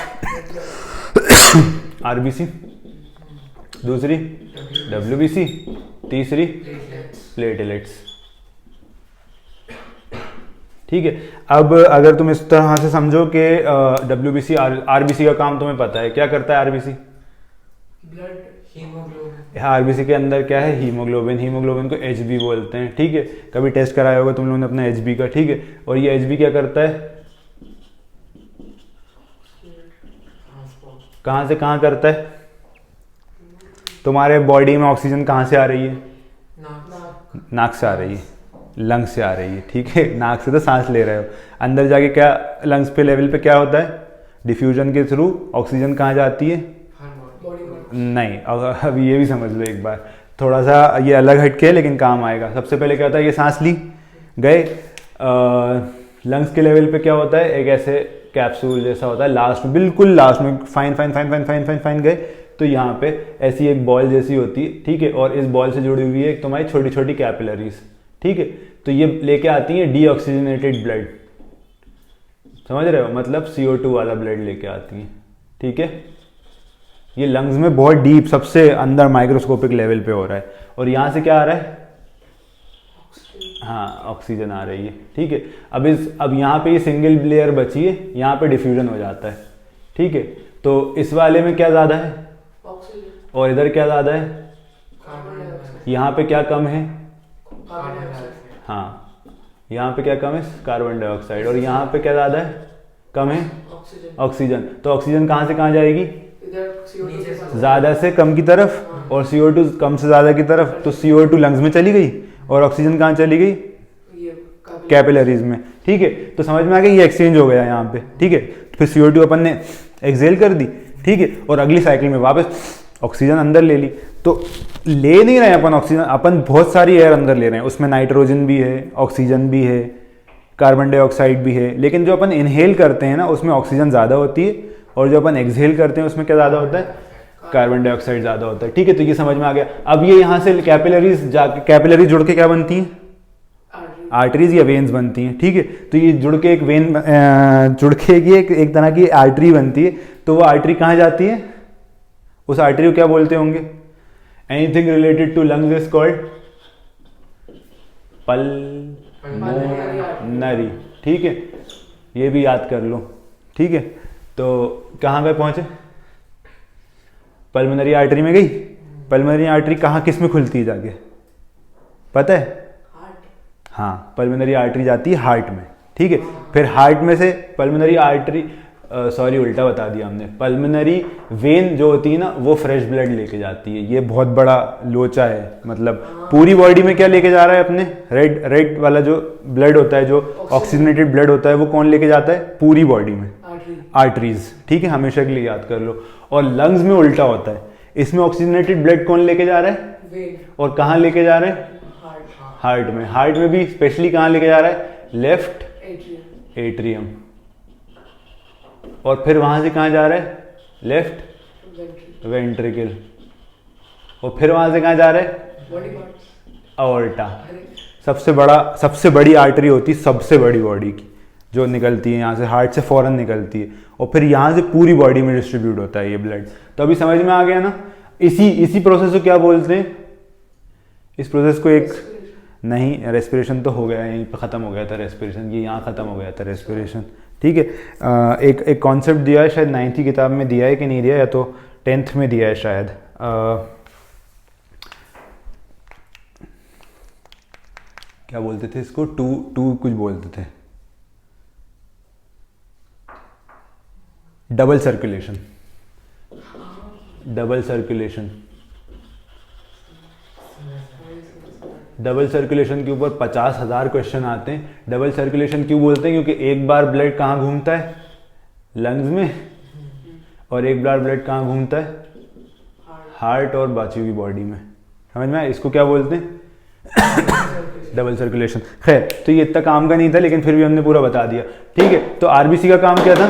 आरबीसी, दूसरी डब्ल्यूबीसी, तीसरी प्लेटलेट्स, ठीक है। अब अगर तुम इस तरह से समझो कि डब्ल्यूबीसी आरबीसी का काम तुम्हें पता है, क्या करता है आरबीसी? Blood haemoglobin. आरबीसी के अंदर क्या है हीमोग्लोबिन, हीमोग्लोबिन को एचबी बोलते हैं, ठीक है। कभी टेस्ट कराया होगा तुम लोगों ने अपना एचबी का, ठीक है। और ये एचबी क्या करता है, कहाँ से कहाँ करता है? तुम्हारे बॉडी में ऑक्सीजन कहाँ से आ रही है? नाक से आ रही है, लंग्स से आ रही है, ठीक है। नाक से तो सांस ले रहे हो, अंदर जाके क्या लंग्स पे लेवल पे क्या होता है डिफ्यूजन के थ्रू ऑक्सीजन कहाँ जाती है? नहीं, अब ये भी समझ लो एक बार, थोड़ा सा ये अलग हटके है लेकिन काम आएगा। सबसे पहले क्या होता है, ये सांस ली गए, लंग्स के लेवल पे क्या होता है, एक ऐसे कैप्सूल जैसा होता है लास्ट में, बिल्कुल लास्ट में fine fine fine fine fine fine fine गए तो यहाँ पे ऐसी एक बॉल जैसी होती है, ठीक है। और इस बॉल से जुड़ी हुई है तुम्हारी छोटी छोटी कैपिलरीज, ठीक है। तो ये लेके आती है डीऑक्सीजनेटेड ब्लड, समझ रहे हो, मतलब CO2 वाला ब्लड लेके आती है, ठीक है। ये लंग्स में बहुत डीप सबसे अंदर माइक्रोस्कोपिक लेवल पे हो रहा है। और यहाँ से क्या आ रहा है? हाँ ऑक्सीजन आ रही है, ठीक है। अब यहाँ पे ये सिंगल लेयर बची है, यहाँ पे डिफ्यूजन हो जाता है, ठीक है। तो इस वाले में क्या ज़्यादा है ऑक्सीजन, और इधर क्या ज़्यादा है? यहाँ पे क्या कम है? हाँ यहाँ पे क्या कम है? Carbon dioxide. और यहाँ पे क्या ज़्यादा है? कम है ऑक्सीजन। तो ऑक्सीजन कहाँ से कहाँ जाएगी? ज़्यादा से कम की तरफ और CO2 कम से ज़्यादा की तरफ। तो CO2 लंग्स में चली गई और ऑक्सीजन कहाँ चली गई? कैपिलरीज में, ठीक है। तो समझ में आ गया, ये एक्सचेंज हो गया यहाँ पे, ठीक है। फिर CO2 अपन ने एक्सेल कर दी, ठीक है। और अगली साइकिल में वापस ऑक्सीजन अंदर ले ली। तो ले नहीं रहे हैं अपन ऑक्सीजन, अपन बहुत सारी एयर अंदर ले रहे हैं, उसमें नाइट्रोजन भी है, ऑक्सीजन भी है, कार्बन डाइऑक्साइड भी है। लेकिन जो अपन इनहेल करते हैं ना उसमें ऑक्सीजन ज़्यादा होती है और जो अपन एक्सहेल करते हैं उसमें क्या ज़्यादा होता है? कार्बन डाइऑक्साइड ज़्यादा होता है, ठीक है। तो ये समझ में आ गया। अब ये यहाँ से कैपिलरीज जाके कैपिलरीज जुड़ के क्या बनती हैं? आर्टरीज या वेन्स बनती हैं, ठीक है। तो ये जुड़ के एक वेन जुड़ के एक तरह की आर्टरी बनती है। तो वो आर्टरी कहाँ जाती है? उस आर्टरी को क्या बोलते होंगे? Anything related to lungs is called pulmonary, ठीक है। ये भी याद कर लो, ठीक है। तो कहाँ पे पहुंचे? पल्मोनरी आर्टरी में गई। पल्मोनरी आर्टरी कहाँ किस में खुलती है जाके पता है? हाँ पल्मोनरी आर्टरी जाती है हार्ट में, ठीक है। फिर हार्ट में से पल्मोनरी आर्टरी सॉरी उल्टा बता दिया हमने, पल्मोनरी वेन जो होती है ना वो फ्रेश ब्लड लेके जाती है। ये बहुत बड़ा लोचा है, मतलब पूरी बॉडी में क्या लेके जा रहा है अपने? रेड वाला जो ब्लड होता है, जो ऑक्सीजनेटेड ब्लड होता है, वो कौन लेके जाता है पूरी बॉडी में? आर्टरीज, ठीक है, हमेशा के लिए याद कर लो। और लंग्स में उल्टा होता है, इसमें ऑक्सीजनेटेड ब्लड कौन लेके जा रहा है और कहाँ लेके जा रहे हैं? हार्ट में। हार्ट में भी स्पेशली कहाँ लेके जा रहा है? Left atrium. और फिर वहां से कहाँ जा रहा है? Left ventricle. और फिर वहां से कहाँ जा रहा है? अओर्टा। सबसे बड़ी आर्टरी होती है सबसे बड़ी बॉडी की, जो निकलती है यहाँ से, हार्ट से फौरन निकलती है और फिर यहाँ से पूरी बॉडी में डिस्ट्रीब्यूट होता है ये ब्लड। तो अभी समझ में आ गया ना? इसी प्रोसेस को क्या बोलते हैं? इस प्रोसेस को एक नहीं, रेस्पिरेशन तो हो गया, यहीं पे ख़त्म हो गया था रेस्पिरेशन, ये यहाँ ख़त्म हो गया था रेस्पिरेशन, ठीक है। एक कॉन्सेप्ट दिया है, शायद 9th की किताब में दिया है कि नहीं दिया, या तो 10th में दिया है शायद। क्या बोलते थे इसको? टू कुछ बोलते थे, double circulation. Double circulation double circulation के ऊपर 50,000 क्वेश्चन आते हैं। डबल सर्कुलेशन क्यों बोलते हैं? क्योंकि एक बार ब्लड कहाँ घूमता है? लंग्स में। और एक बार ब्लड कहाँ घूमता है? हार्ट और बाकी की बॉडी में। समझ में आया? इसको क्या बोलते हैं? Double circulation. खैर, तो ये इतना काम का नहीं था, लेकिन फिर भी हमने पूरा बता दिया। ठीक है, तो आरबीसी का काम क्या था?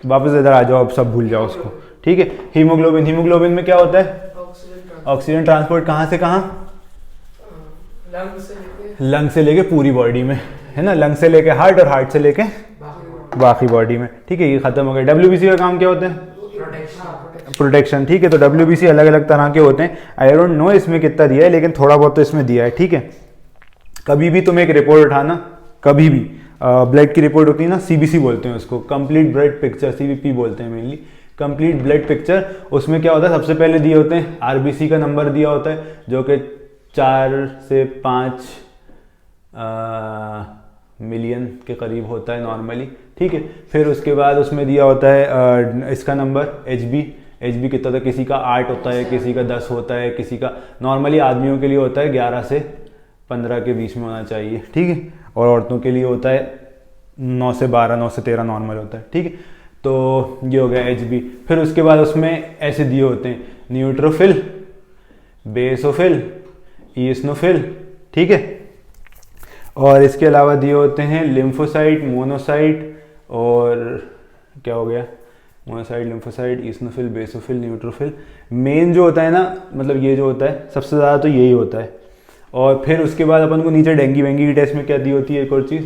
वापस इधर आ जाओ, अब सब भूल जाओ उसको। ठीक है, हीमोग्लोबिन। हीमोग्लोबिन में क्या होता है? ऑक्सीजन ट्रांसपोर्ट कहाँ से कहाँ? लंग से लेके पूरी बॉडी में, है ना? लंग से लेके हार्ट और हार्ट से लेके बाकी बॉडी में। ठीक है, ये खत्म हो गया। डब्ल्यूबीसी का काम क्या होता है? प्रोटेक्शन। ठीक है, तो डब्ल्यूबीसी अलग अलग तरह के होते हैं। आई डोंट नो इसमें कितना दिया है, लेकिन थोड़ा बहुत तो इसमें दिया है। ठीक है, कभी भी तुम एक रिपोर्ट उठाना, कभी भी ब्लड की रिपोर्ट होती है ना, सीबीसी बोलते हैं उसको, कंप्लीट ब्लड पिक्चर, सीबीपी बोलते हैं मेनली, कंप्लीट ब्लड पिक्चर। उसमें क्या होता है? सबसे पहले दिए होते हैं आरबीसी का नंबर दिया होता है, जो कि 4 से 5 मिलियन के करीब होता है नॉर्मली। ठीक है, फिर उसके बाद उसमें दिया होता है इसका नंबर एचबी कितना होता है? किसी का 8 होता है, किसी का 10 होता है, किसी का नॉर्मली आदमियों के लिए होता है 11 से 15 के बीच में होना चाहिए। ठीक है, और औरतों के लिए होता है 9 से 12, 9 से 13 नॉर्मल होता है। ठीक है, तो ये हो गया एचबी। फिर उसके बाद उसमें ऐसे दिए होते हैं न्यूट्रोफिल, बेसोफिल, ईओसिनोफिल। ठीक है, और इसके अलावा दिए होते हैं लिम्फोसाइट, मोनोसाइट, और क्या हो गया? Monocyte, lymphocyte, eosinophil, basophil, neutrophil. Main जो होता है ना, मतलब ये जो होता है सबसे ज़्यादा तो यही होता है। और फिर उसके बाद अपन को नीचे डेंगी वेंगी की टेस्ट में क्या दी होती है? एक और चीज़,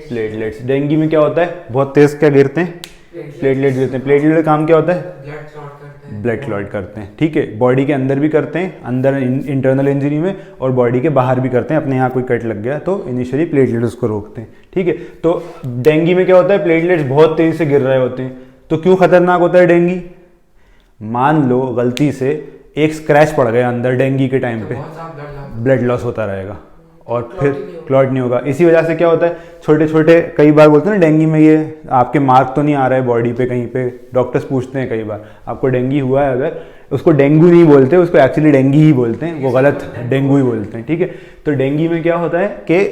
प्लेटलेट्स। डेंगी में क्या होता है? बहुत तेज क्या गिरते हैं? प्लेटलेट्स गिरते हैं। प्लेटलेट का काम क्या होता है? ब्लड क्लॉट करते हैं। ठीक है, बॉडी के अंदर भी करते हैं, अंदर इंटरनल इंजरी में, और बॉडी के बाहर भी करते हैं। अपने यहाँ कोई कट लग गया तो इनिशियली प्लेटलेट्स उसको रोकते हैं। ठीक है, तो डेंगी में क्या होता है? प्लेटलेट्स बहुत तेज़ी से गिर रहे होते हैं। तो क्यों खतरनाक होता है डेंगी? मान लो गलती से एक स्क्रैच पड़ गया अंदर डेंगी के टाइम पे, ब्लड लॉस होता रहेगा और फिर क्लॉट नहीं होगा। इसी वजह से क्या होता है? छोटे छोटे, कई बार बोलते हैं ना डेंगी में ये आपके मार्क तो नहीं आ रहा है बॉडी पे कहीं पे, डॉक्टर्स पूछते हैं कई बार आपको डेंगी हुआ है अगर, उसको डेंगू नहीं बोलते, उसको एक्चुअली डेंगी ही बोलते हैं, वो गलत डेंगू ही बोलते हैं। ठीक है, तो डेंगी में क्या होता है कि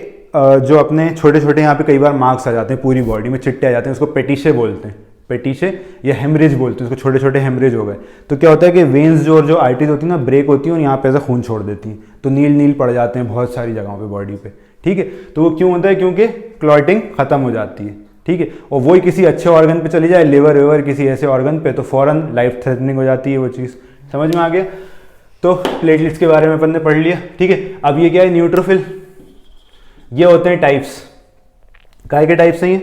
जो अपने छोटे छोटे यहाँ पे कई बार मार्क्स आ जाते हैं पूरी बॉडी में, चिट्टे आ जाते हैं, उसको पेटिशे बोलते हैं, पेटिशे या हेमरेज बोलते हैं उसको, छोटे छोटे हेमरेज हो गए। तो क्या होता है कि वेन्स जो और जो आर्टरीज होती है ना ब्रेक होती हैं और यहाँ पे ऐसा खून छोड़ देती हैं, तो नील नील पड़ जाते हैं बहुत सारी जगहों पे बॉडी पे। ठीक है, तो वो क्यों होता है? क्योंकि क्लॉटिंग खत्म हो जाती है। ठीक है, और वही किसी अच्छे ऑर्गन पे चली जाए, लिवर वेवर किसी ऐसे ऑर्गन पे, तो फौरन लाइफ थ्रेटनिंग हो जाती है वो चीज़। समझ में आ गया? तो प्लेटलेट्स के बारे में अपन ने पढ़ लिया। ठीक है, अब ये क्या है? न्यूट्रोफिल। ये होते हैं टाइप्स। काय के टाइप्स हैं ये?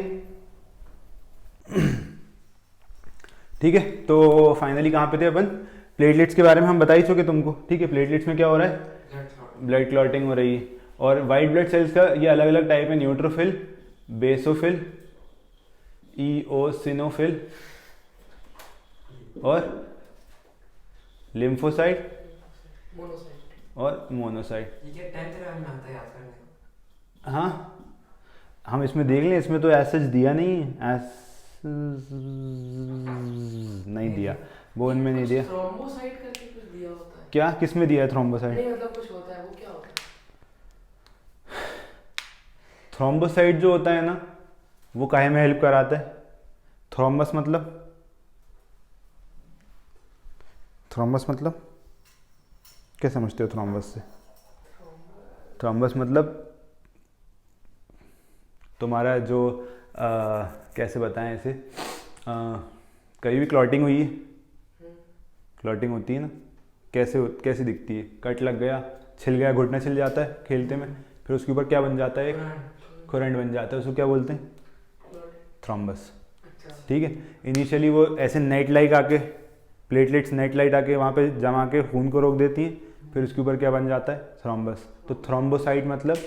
ठीक है, तो फाइनली कहाँ पे थे अपन? प्लेटलेट्स के बारे में हम बता ही चुके तुमको। ठीक है, प्लेटलेट्स में क्या हो रहा है? ब्लड क्लॉटिंग हो रही है। और वाइट ब्लड सेल्स का ये अलग अलग टाइप है, न्यूट्रोफिल, बेसोफिल, ईओसिनोफिल और लिम्फोसाइट और मोनोसाइट। हाँ, हम इसमें देख लें, इसमें तो ऐसा दिया नहीं है, नहीं दिया, बोन में नहीं दिया। थ्रोम्बोसाइट करके कुछ दिया होता है क्या? किस में दिया है थ्रोम्बोसाइट? नहीं मतलब कुछ होता है, वो क्या होता है? थ्रोम्बोसाइट जो होता है ना, वो काहे में हेल्प कराता है? थ्रोम्बस मतलब, थ्रोम्बस मतलब क्या समझते हो थ्रोम्बस से? थ्रोम्बस मतलब तुम्हारा जो कैसे बताएं इसे, कहीं भी क्लॉटिंग हुई है, क्लॉटिंग होती है ना, कैसे दिखती है? कट लग गया, छिल गया, घुटना छिल जाता है खेलते में, फिर उसके ऊपर क्या बन जाता है? एक खुरंड बन जाता है, उसको क्या बोलते हैं? थ्रोम्बस। ठीक है, इनिशियली वो ऐसे नेट लाइक आके, प्लेटलेट्स नेट लाइट आके वहाँ पे जमा के खून को रोक देती हैं, फिर उसके ऊपर क्या बन जाता है? थ्रोम्बस। तो थ्रोम्बोसाइट मतलब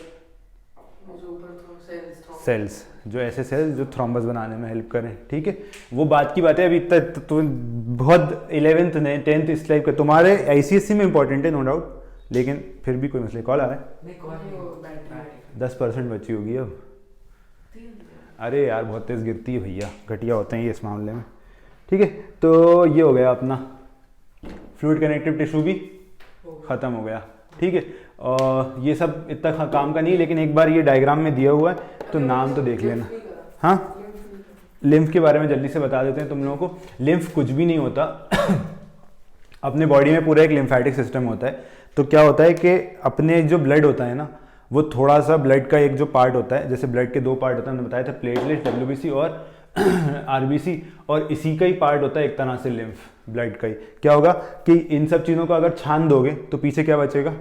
सेल्स, जो ऐसे सेल्स जो थ्रोम्बस बनाने में हेल्प करें। ठीक है, वो बात की बात है, अभी तक तो बहुत 11th 10th इस टाइप का तुम्हारे ICSE में इंपॉर्टेंट है नो डाउट, लेकिन फिर भी कोई मसले। कॉल आ रहा है? 10% बची होगी अब। अरे यार बहुत तेज़ गिरती है भैया, घटिया होते हैं ये इस मामले में। ठीक है, तो ये हो गया अपना फ्लूइड कनेक्टिव टिश्यू भी ख़त्म हो गया। ठीक है, और ये सब इतना काम का नहीं, लेकिन एक बार ये डायग्राम में दिया हुआ है तो नाम तो देख लेना। हाँ, लिम्फ के बारे में जल्दी से बता देते हैं तुम लोगों को। लिम्फ कुछ भी नहीं होता अपने बॉडी में पूरा एक लिम्फेटिक सिस्टम होता है। तो क्या होता है कि अपने जो ब्लड होता है ना, वो थोड़ा सा ब्लड का एक जो पार्ट होता है, जैसे ब्लड के 2 पार्ट होता है, हमने बताया था, प्लेटलेट, WBC और RBC, और इसी का ही पार्ट होता है एक तरह से लिम्फ, ब्लड का ही। क्या होगा कि इन सब चीज़ों को अगर छान दोगे तो पीछे क्या बचेगा,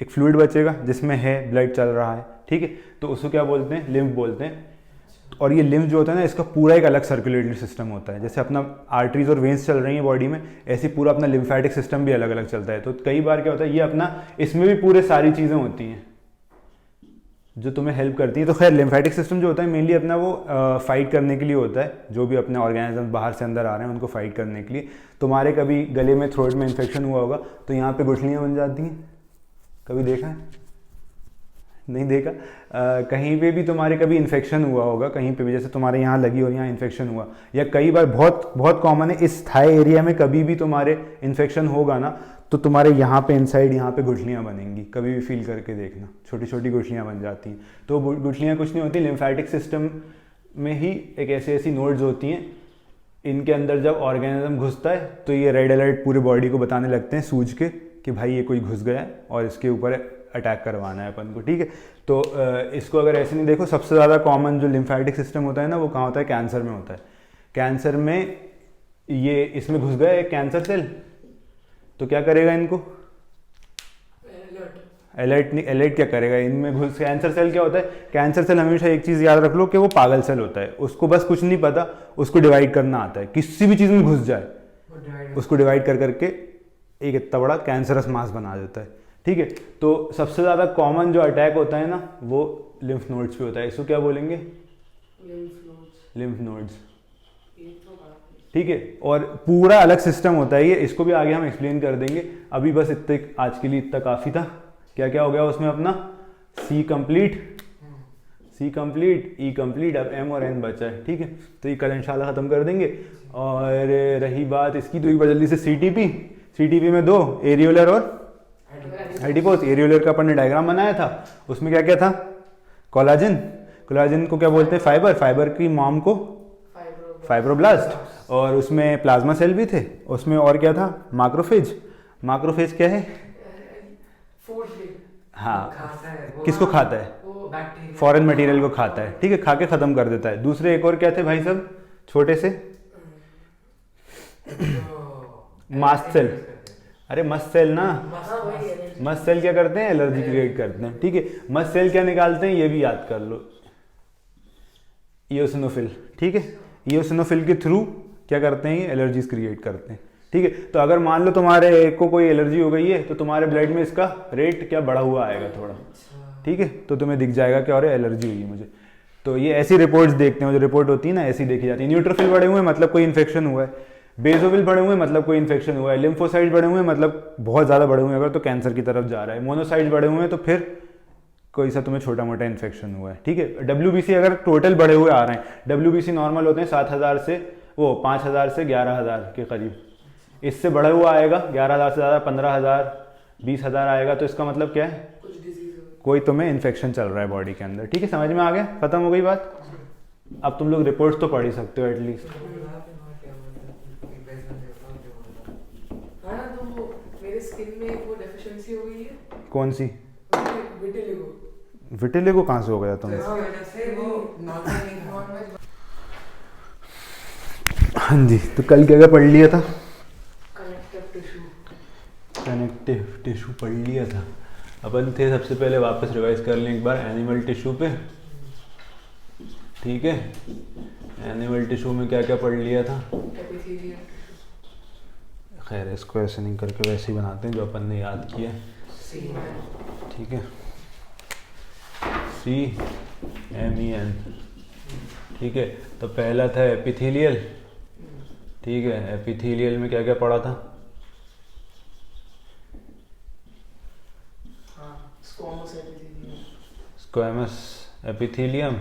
एक फ्लूइड बचेगा जिसमें है ब्लड चल रहा है, ठीक है, तो उसको क्या बोलते हैं, लिम्फ बोलते हैं। और ये लिम्फ जो होता है ना, इसका पूरा एक अलग सर्कुलेटरी सिस्टम होता है। जैसे अपना आर्टरीज और वेन्स चल रही हैं बॉडी में, ऐसे पूरा अपना लिम्फेटिक सिस्टम भी अलग अलग चलता है। तो कई बार क्या होता है, ये अपना, इसमें भी पूरे सारी चीज़ें होती हैं जो तुम्हें हेल्प करती है। तो खैर लिम्फेटिक सिस्टम जो होता है मेनली अपना वो फाइट करने के लिए होता है, जो भी अपने ऑर्गेनिज्म बाहर से अंदर आ रहे हैं उनको फाइट करने के लिए। तुम्हारे कभी गले में, थ्रोट में इन्फेक्शन हुआ होगा तो यहाँ पे गुठलियाँ बन जाती हैं, कभी देखा है? नहीं देखा? कहीं पे भी तुम्हारे कभी इन्फेक्शन हुआ होगा, कहीं पे भी, जैसे तुम्हारे यहाँ लगी और यहाँ इन्फेक्शन हुआ, या कई बार बहुत बहुत कॉमन है इस थाई एरिया में कभी भी तुम्हारे इन्फेक्शन होगा ना, तो तुम्हारे यहाँ पे इनसाइड यहाँ पे गुठलियाँ बनेंगी। कभी भी फील करके देखना, छोटी छोटी गुठलियाँ बन जाती हैं। तो गुठलियाँ कुछ नहीं होती, लिम्फेटिक सिस्टम में ही एक ऐसी नोड्स होती हैं, इनके अंदर जब ऑर्गेनिज्म घुसता है तो ये रेड अलर्ट पूरे बॉडी को बताने लगते हैं सूझ के कि भाई ये कोई घुस गया है और इसके ऊपर अटैक करवाना है अपन को, ठीक है। तो इसको अगर ऐसे नहीं देखो, सबसे ज़्यादा कॉमन जो लिम्फेटिक सिस्टम होता है ना, वो कहाँ होता है, कैंसर में होता है। कैंसर में ये इसमें घुस गया एक कैंसर सेल, तो क्या करेगा इनको, अलर्ट क्या करेगा, इनमें घुस, कैंसर सेल क्या होता है, कैंसर सेल हमेशा एक चीज़ याद रख लो कि वो पागल सेल होता है, उसको बस कुछ नहीं पता, उसको डिवाइड करना आता है। किसी भी चीज़ में घुस जाए उसको डिवाइड कर करके एक इतना बड़ा कैंसरस मास बना देता है, ठीक है। तो सबसे ज़्यादा कॉमन जो अटैक होता है ना, वो लिम्फ नोड्स पे होता है। इसको क्या बोलेंगे, लिम्फ नोड्स, ठीक है। और पूरा अलग सिस्टम होता है ये, इसको भी आगे हम एक्सप्लेन कर देंगे। अभी बस इतने, आज के लिए इतना काफ़ी था। क्या क्या हो गया उसमें अपना, सी कंप्लीट, ई कंप्लीट, अब M और N बचा है, ठीक है। तो ये कल इंशाल्लाह ख़त्म कर देंगे। और रही बात इसकी, तो एक बार जल्दी से CTP में 2, एरियोलर और एडिपोज। एरियोलर का अपन ने डायग्राम बनाया था, उसमें क्या क्या था, कोलाजन को क्या बोलते हैं, फाइबर की मॉम को फाइब्रोब्लास्ट, और उसमें प्लाज्मा सेल भी थे, उसमें और क्या था, माक्रोफेज क्या है, हाँ, किसको खाता है, फॉरेन मटेरियल को खाता है, ठीक है, खा के खत्म कर देता है। दूसरे एक और क्या थे भाई सब, छोटे से मास्ट सेल, अरे मस्ट सेल ना, मस्ट सेल क्या करते हैं, एलर्जी क्रिएट करते हैं, ठीक है। मस्ट सेल क्या निकालते हैं, ये भी याद कर लो, इओसिनोफिल, ठीक है। इओसिनोफिल के थ्रू क्या करते हैं, ये एलर्जीज क्रिएट करते हैं, ठीक है। तो अगर मान लो तुम्हारे को कोई एलर्जी हो गई है, तो तुम्हारे ब्लड में इसका रेट क्या बढ़ा हुआ आएगा थोड़ा, ठीक है। तो तुम्हें दिख जाएगा कि अरे एलर्जी हुई है मुझे। तो ये ऐसी रिपोर्ट्स देखते हैं, जो रिपोर्ट होती है ना, ऐसी देखी जाती है। न्यूट्रोफिल बढ़े हुए मतलब कोई इन्फेक्शन हुआ है, बेजोविल बढ़े हुए मतलब कोई इन्फेक्शन हुआ है, लिम्फोसाइट बढ़े हुए मतलब बहुत ज़्यादा बढ़े हुए हैं अगर, तो कैंसर की तरफ जा रहा है। मोनोसाइट बढ़े हुए हैं तो फिर कोई सा तुम्हें छोटा मोटा इन्फेक्शन हुआ है, ठीक है। WBC अगर टोटल बढ़े हुए आ रहे हैं, WBC नॉर्मल होते हैं 7,000 से 5,000 से 11,000 के करीब, इससे बढ़ा हुआ आएगा 11,000 से ज़्यादा 15,000 20,000 आएगा, तो इसका मतलब क्या है, कोई तुम्हें इन्फेक्शन चल रहा है बॉडी के अंदर, ठीक है। समझ में आ गया, खत्म हो गई बात। अब तुम लोग रिपोर्ट्स तो पढ़ ही सकते हो एटलीस्ट। स्किन में वो डेफिशिएंसी हो गई है, कौन सी, विटिलिगो कहाँ से हो गया तुम्हें? हाँ जी, तो कल क्या क्या पढ़ लिया था, कनेक्टिव टिश्यू पढ़ लिया था अपन थे। सबसे पहले वापस रिवाइज कर लें एक बार एनिमल टिश्यू पे, ठीक है। एनिमल टिश्यू में क्या क्या पढ़ लिया था, खैर इसको ऐसे नहीं करके वैसे ही बनाते हैं जो अपन ने याद किया, ठीक है। CMEN, ठीक है। तो पहला था एपिथेलियल, ठीक है। एपिथेलियल में क्या क्या पढ़ा था, स्क्वैमस एपिथेलियम,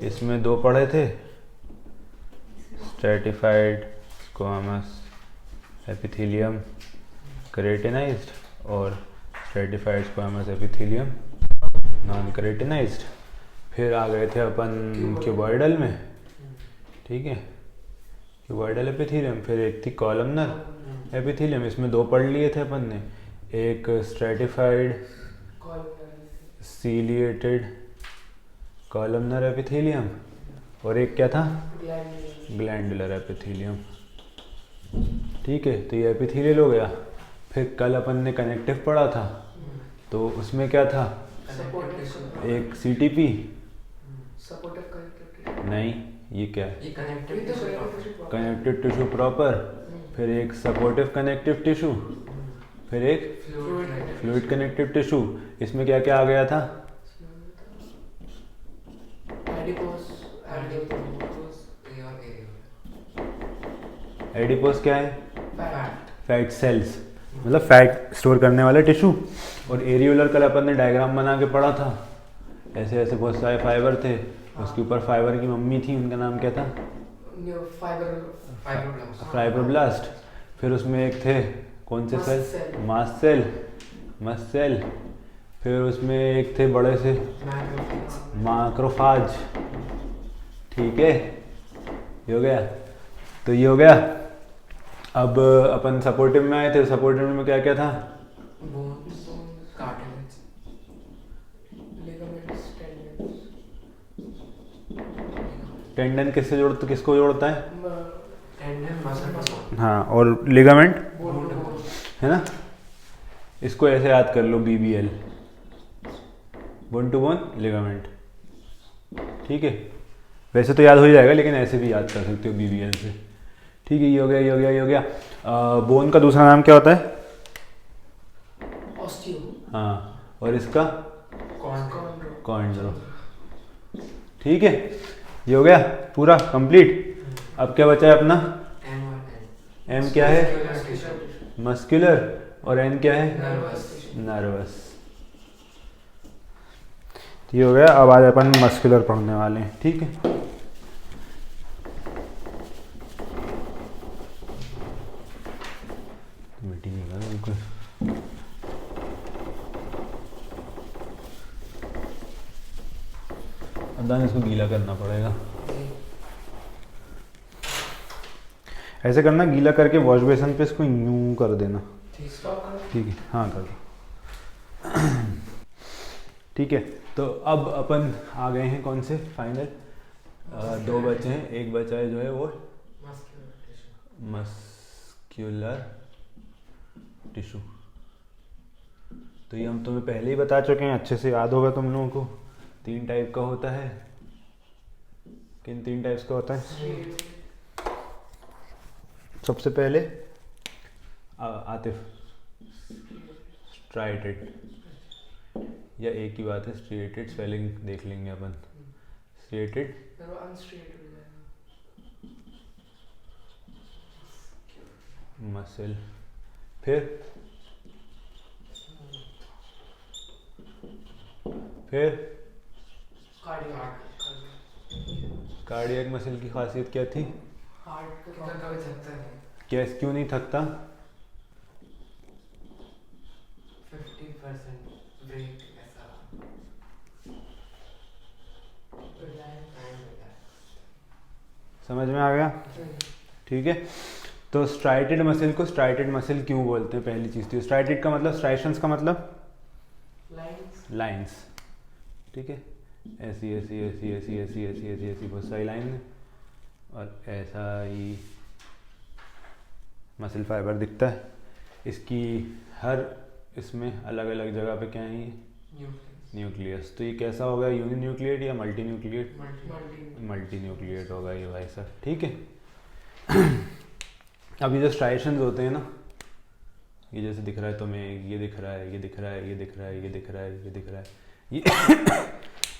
इसमें 2 पढ़े थे, स्ट्रैटिफाइड स्क्वैमस एपिथेलियम केराटिनाइज्ड और stratified squamous epithelium non keratinized. फिर आ गए थे अपन क्यूबॉइडल में, ठीक है, क्यूबॉइडल एपिथेलियम। फिर एक थी कॉलमनर एपिथेलियम इसमें दो पढ़ लिए थे अपन ने, एक स्ट्रेटिफाइड सीलिएटेड कॉलमनर एपिथेलियम और एक क्या था, ग्लैंडुलर एपिथेलियम। ठीक है, तो ये एपिथेलियल हो गया। फिर कल अपन ने कनेक्टिव पढ़ा था, तो उसमें क्या था, एक सीटीपी नहीं, ये क्या है, कनेक्टिव टिश्यू प्रॉपर, फिर एक सपोर्टिव कनेक्टिव टिश्यू, फिर एक फ्लूइड कनेक्टिव टिश्यू। इसमें क्या क्या आ गया था, एडिपोस क्या है, फैट सेल्स, मतलब फैट स्टोर करने वाला टिश्यू। और एरियोलर कल अपन ने डायग्राम बना के पढ़ा था, ऐसे ऐसे बहुत सारे फाइबर थे, उसके ऊपर फाइबर की मम्मी थी, उनका नाम क्या था, फाइब्रोब्लास्ट। फिर उसमें एक थे कौन से सेल, मास्ट सेल। फिर उसमें एक थे बड़े से मैक्रोफाज। ठीक है, ये हो गया। तो ये हो गया। अब अपन सपोर्टिव में आए थे, सपोर्टिव में क्या क्या था, टेंडन किसको जोड़ता है, हाँ, और लिगामेंट है ना, इसको ऐसे याद कर लो, BBL, bone to bone ligament. ठीक है, वैसे तो याद हो ही जाएगा, लेकिन ऐसे भी याद कर सकते हो BBL से। ठीक है, ये हो गया, ये हो गया, ये हो गया। बोन का दूसरा नाम क्या होता है, ऑस्टियो। हाँ, और इसका कॉन्ड्रो। ठीक है, ये हो गया पूरा कंप्लीट। अब क्या बचा है अपना, M क्या है, मस्कुलर, और N क्या है, नर्वस। ये हो गया। अब आज अपन मस्कुलर पढ़ने वाले हैं। ठीक है, मीटिंग बिल्कुल। अब इसको गीला करना पड़ेगा, ऐसे करना, गीला करके वॉश बेसन पे इसको यूं कर देना। ठीक है, हाँ कर दो। ठीक है, तो अब अपन आ गए हैं कौन से फाइनल, दो बचे हैं, एक बचा है जो है वो मस्कुलर टिश्यू। तो ये हम तुम्हें पहले ही बता चुके हैं, अच्छे से याद होगा तुम लोगों को। 3 टाइप का होता है। किन 3 टाइप्स का होता है, सबसे पहले आतिफ, स्ट्राइटेड, या एक ही बात है, स्ट्रिएटेड, स्वेलिंग देख लेंगे अपन। स्ट्रिएटेड, मसल, फिर कार्डियक मसल की खासियत क्या थी, क्यों नहीं थकता, 50% ब्रेक ऐसा। समझ में आ गया। ठीक है, तो स्ट्राइटेड मसल को स्ट्राइटेड मसल क्यों बोलते हैं, पहली चीज़ थी। स्ट्राइटेड का मतलब, स्ट्राइशंस का मतलब लाइंस। ठीक है, ऐसी ऐसी ऐसी ऐसी ऐसी ऐसी ऐसी ऐसी बहुत सारी लाइन है, और ऐसा ही मसल फाइबर दिखता है। इसकी हर इसमें अलग अलग जगह पे क्या है, न्यूक्लियस। तो ये कैसा होगा, यूनिन्यूक्लिएट या मल्टी न्यूक्लिएट, मल्टी न्यूक्लिएट होगा ये भाई साहब। ठीक है। अब ये जो स्ट्राइशंस होते हैं ना, ये जैसे दिख रहा है तुम्हें, ये दिख रहा है, ये दिख रहा है, ये दिख रहा है, ये दिख रहा है, ये दिख रहा है,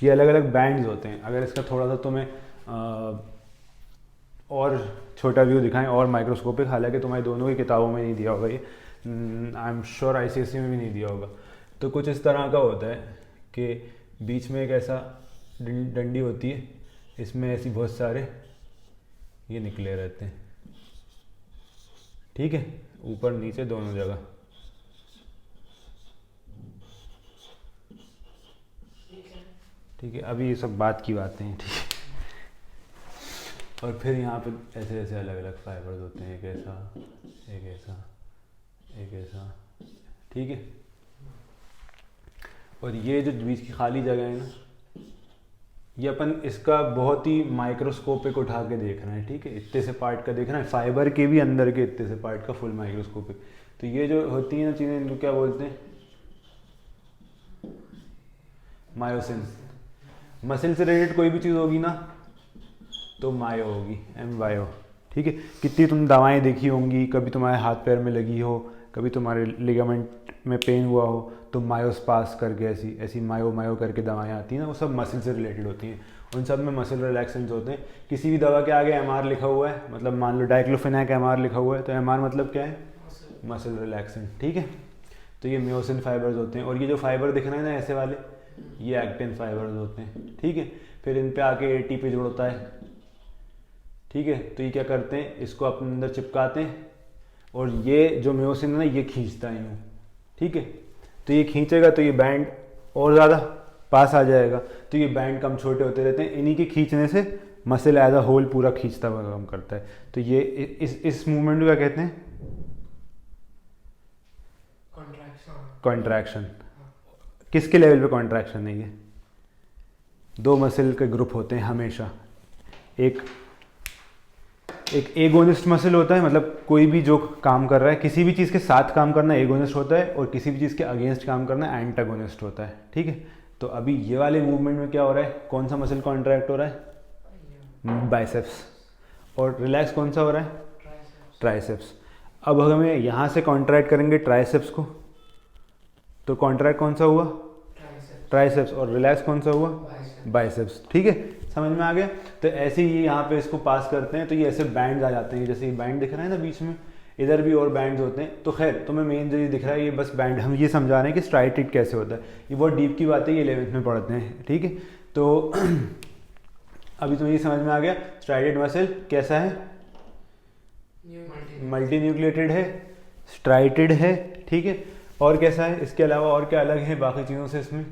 ये अलग अलग बैंड्स होते हैं। अगर इसका थोड़ा सा तुम्हें और छोटा व्यू दिखाएं और माइक्रोस्कोपिक, हालांकि तुम्हारी दोनों की किताबों में नहीं दिया होगा ये, आई एम श्योर ICSE में भी नहीं दिया होगा। तो कुछ इस तरह का होता है कि बीच में एक ऐसा डंडी होती है, इसमें ऐसी बहुत सारे ये निकले रहते हैं। ठीक है, ऊपर नीचे दोनों जगह। ठीक है, अभी ये सब बात की बातें हैं। ठीक है, और फिर यहाँ पे ऐसे ऐसे अलग अलग फाइबर्स होते हैं, एक ऐसा, एक ऐसा, एक ऐसा, ठीक है। और ये जो बीच की खाली जगह है ना, ये अपन इसका बहुत ही माइक्रोस्कोपिक उठा के देख रहे हैं, ठीक है। इतने से पार्ट का देख रहे हैं, फाइबर के भी अंदर के इतने से पार्ट का फुल माइक्रोस्कोपिक। तो ये जो होती है ना चीज़ें, इनको क्या बोलते हैं? मायोसिन। मसल से रिलेटेड कोई भी चीज़ होगी ना तो मायो होगी, MYO, ठीक है। कितनी तुम दवाएं देखी होंगी, कभी तुम्हारे हाथ पैर में लगी हो, कभी तुम्हारे लिगामेंट में पेन हुआ हो तो मायोस्पास करके ऐसी ऐसी मायो करके दवाएं आती हैं ना, वो सब मसल से रिलेटेड होती हैं। उन सब में मसल रिलैक्सेंट्स होते हैं। किसी भी दवा के आगे MR लिखा हुआ है, मतलब मान लो डाइक्लोफेनाक MR लिखा हुआ है, तो MR मतलब क्या है? मसल रिलैक्सेंट, ठीक है। तो ये म्योसिन फाइबर्स होते हैं। और ये जो फाइबर दिख रहे हैं ना ऐसे वाले, ये एक्टिन फाइबर्स होते हैं, ठीक है। फिर इन पे आके ATP जुड़ता है, ठीक है। तो ये क्या करते हैं, इसको अपने अंदर चिपकाते हैं, और ये जो म्योसिन है ना ये खींचता है यूँ, ठीक है। तो ये खींचेगा तो ये बैंड और ज़्यादा पास आ जाएगा, तो ये बैंड कम छोटे होते रहते हैं। इन्हीं के खींचने से मसल एज अ होल पूरा खींचता हुआ काम करता है। तो ये इस मूवमेंट को क्या कहते हैं? कॉन्ट्रैक्शन। किसके लेवल पे कॉन्ट्रैक्शन है ये? दो मसल के ग्रुप होते हैं हमेशा। एक एगोनिस्ट मसल होता है, मतलब कोई भी जो काम कर रहा है, किसी भी चीज़ के साथ काम करना एगोनिस्ट होता है, और किसी भी चीज़ के अगेंस्ट काम करना एंटागोनिस्ट होता है, ठीक है। तो अभी ये वाले मूवमेंट में क्या हो रहा है, कौन सा मसल कॉन्ट्रैक्ट हो रहा है? बाइसेप्स। और रिलैक्स कौन सा हो रहा है? ट्राइसेप्स। अब हमें यहाँ से कॉन्ट्रैक्ट करेंगे ट्राइसेप्स को, तो कॉन्ट्रैक्ट कौन सा हुआ? ट्राइसेप्स। और रिलैक्स कौन सा हुआ? बाइसेप्स, ठीक है। समझ में आ गया? तो ऐसे ही यहाँ पे इसको पास करते हैं तो ये ऐसे बैंड्स आ जाते हैं, जैसे ये बैंड दिख रहा है ना बीच में, इधर भी और बैंड्स होते हैं। तो खैर तुम्हें मेन जो ये दिख रहा है ये बस बैंड, हम ये समझा रहे हैं कि स्ट्राइटेड कैसे होता है। ये बहुत डीप की बात है, ये 11th में पढ़ते हैं, ठीक है। तो अभी तुम्हें ये समझ में आ गया स्ट्राइटेड मसल कैसा है? मल्टी न्यूक्लिएटेड है, स्ट्राइटेड है, ठीक है। और कैसा है? इसके अलावा और क्या अलग है बाकी चीज़ों से इसमें?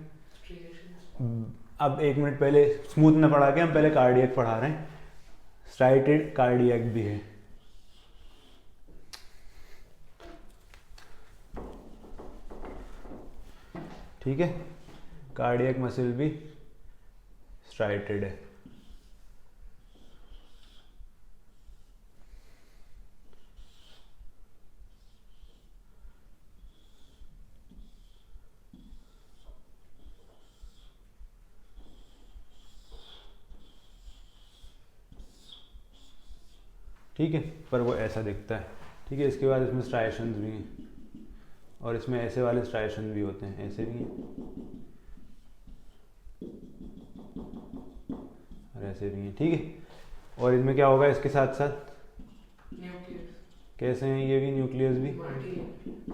अब 1 मिनट पहले स्मूथ में पढ़ा के हम पहले कार्डियक पढ़ा रहे हैं। स्ट्राइटेड कार्डियक भी है, ठीक है। कार्डियक मसल भी स्ट्राइटेड है। ठीक है, पर वो ऐसा दिखता है, ठीक है। इसके बाद इसमें स्ट्राइशंस भी हैं, और इसमें ऐसे वाले स्ट्राइशन भी होते हैं, ऐसे भी हैं और ऐसे भी हैं, ठीक है। और इनमें क्या होगा इसके साथ साथ? कैसे हैं ये भी? न्यूक्लियस भी,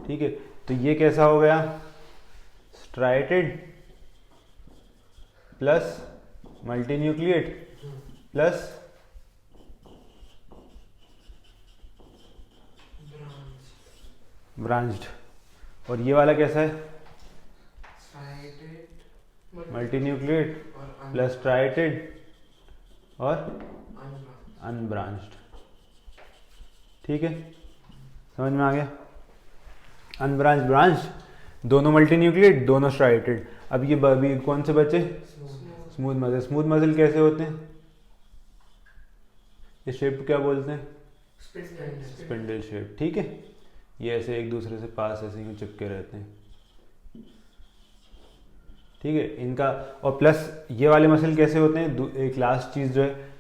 ठीक है। तो ये कैसा हो गया? Striated plus multi nucleate plus branched. और ये वाला कैसा है? मल्टी न्यूक्लिएट प्लस ट्राइटेड और अनब्रांच्ड, ठीक है। समझ में आ गया? अनब्रांच्ड, ब्रांच्ड, दोनों मल्टी न्यूक्लिएट, दोनों स्ट्राइटेड। अब ये अभी कौन से बचे? Smooth muscle. स्मूथ मसल कैसे होते हैं? इस शेप को क्या बोलते हैं? स्पिंडल शेप, ठीक है। ये ऐसे एक दूसरे से पास ऐसे ही चिपके रहते हैं, ठीक है। इनका और प्लस ये वाले मसल कैसे होते हैं? एक लास्ट चीज जो है,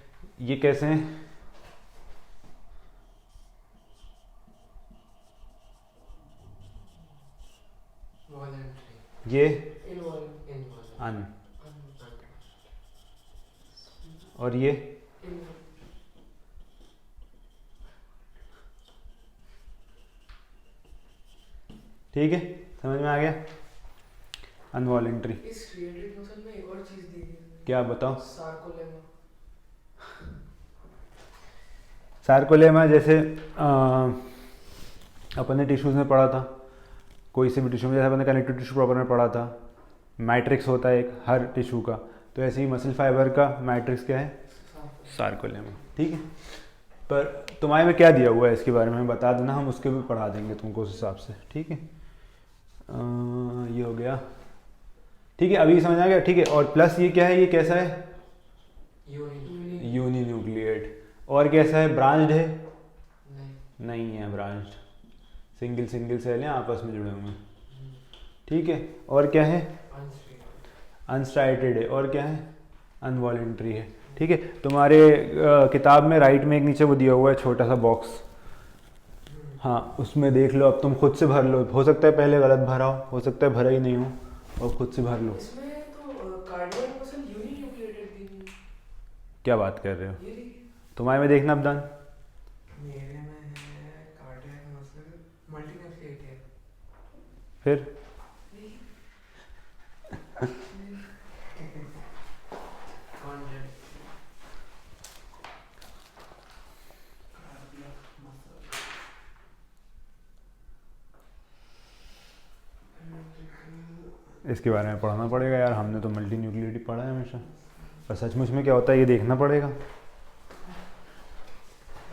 ये कैसे हैं? ये अन, और ये ठीक है। समझ में आ गया? अनवॉलेंट्री। इस क्रिएटेड मसल में एक और चीज दी थी, क्या बताओ? सार्कोलेमा। सार्कोलेमा जैसे अपन ने टिश्यूज़ में पढ़ा था, कोई से भी टिश्यू में, जैसे अपन ने कनेक्टिव टिश्यू प्रॉपर में पढ़ा था, मैट्रिक्स होता है एक हर टिश्यू का। तो ऐसे ही मसल फाइबर का मैट्रिक्स क्या है? सार्कोलेमा, ठीक है। पर तुम्हारे में क्या दिया हुआ है इसके बारे में बता देना, हम उसके भी पढ़ा देंगे तुमको उस हिसाब से, ठीक है। ये हो गया, ठीक है, अभी समझ आ गया, ठीक है। और प्लस ये क्या है, ये कैसा है, यूनी न्यूक्लिएट। और कैसा है, ब्रांच्ड है, नहीं है ब्रांच्ड, सिंगल सिंगल सेल हैं आपस में जुड़े हुए हैं, ठीक है। और क्या है, अनस्ट्राइटेड है। और क्या है, अनवॉलेंट्री है, ठीक है। तुम्हारे किताब में राइट में एक नीचे वो दिया हुआ है छोटा सा बॉक्स, हाँ उसमें देख लो, अब तुम खुद से भर लो, हो सकता है पहले गलत भरा हो सकता है भरा ही नहीं हो, और खुद से भर लो। इसमें तो कार्डियक मसल यूनी न्यूक्लिएटेड भी नहीं है। क्या बात कर रहे हो, तुम्हारे में देखना अब्दान, मेरे में है कार्डियक मसल मल्टीन्यूक्लिएटेड। फिर इसके बारे में पढ़ना पड़ेगा यार, हमने तो मल्टी न्यूक्लिएट ही पढ़ा है हमेशा, पर सचमुच में क्या होता है ये देखना पड़ेगा।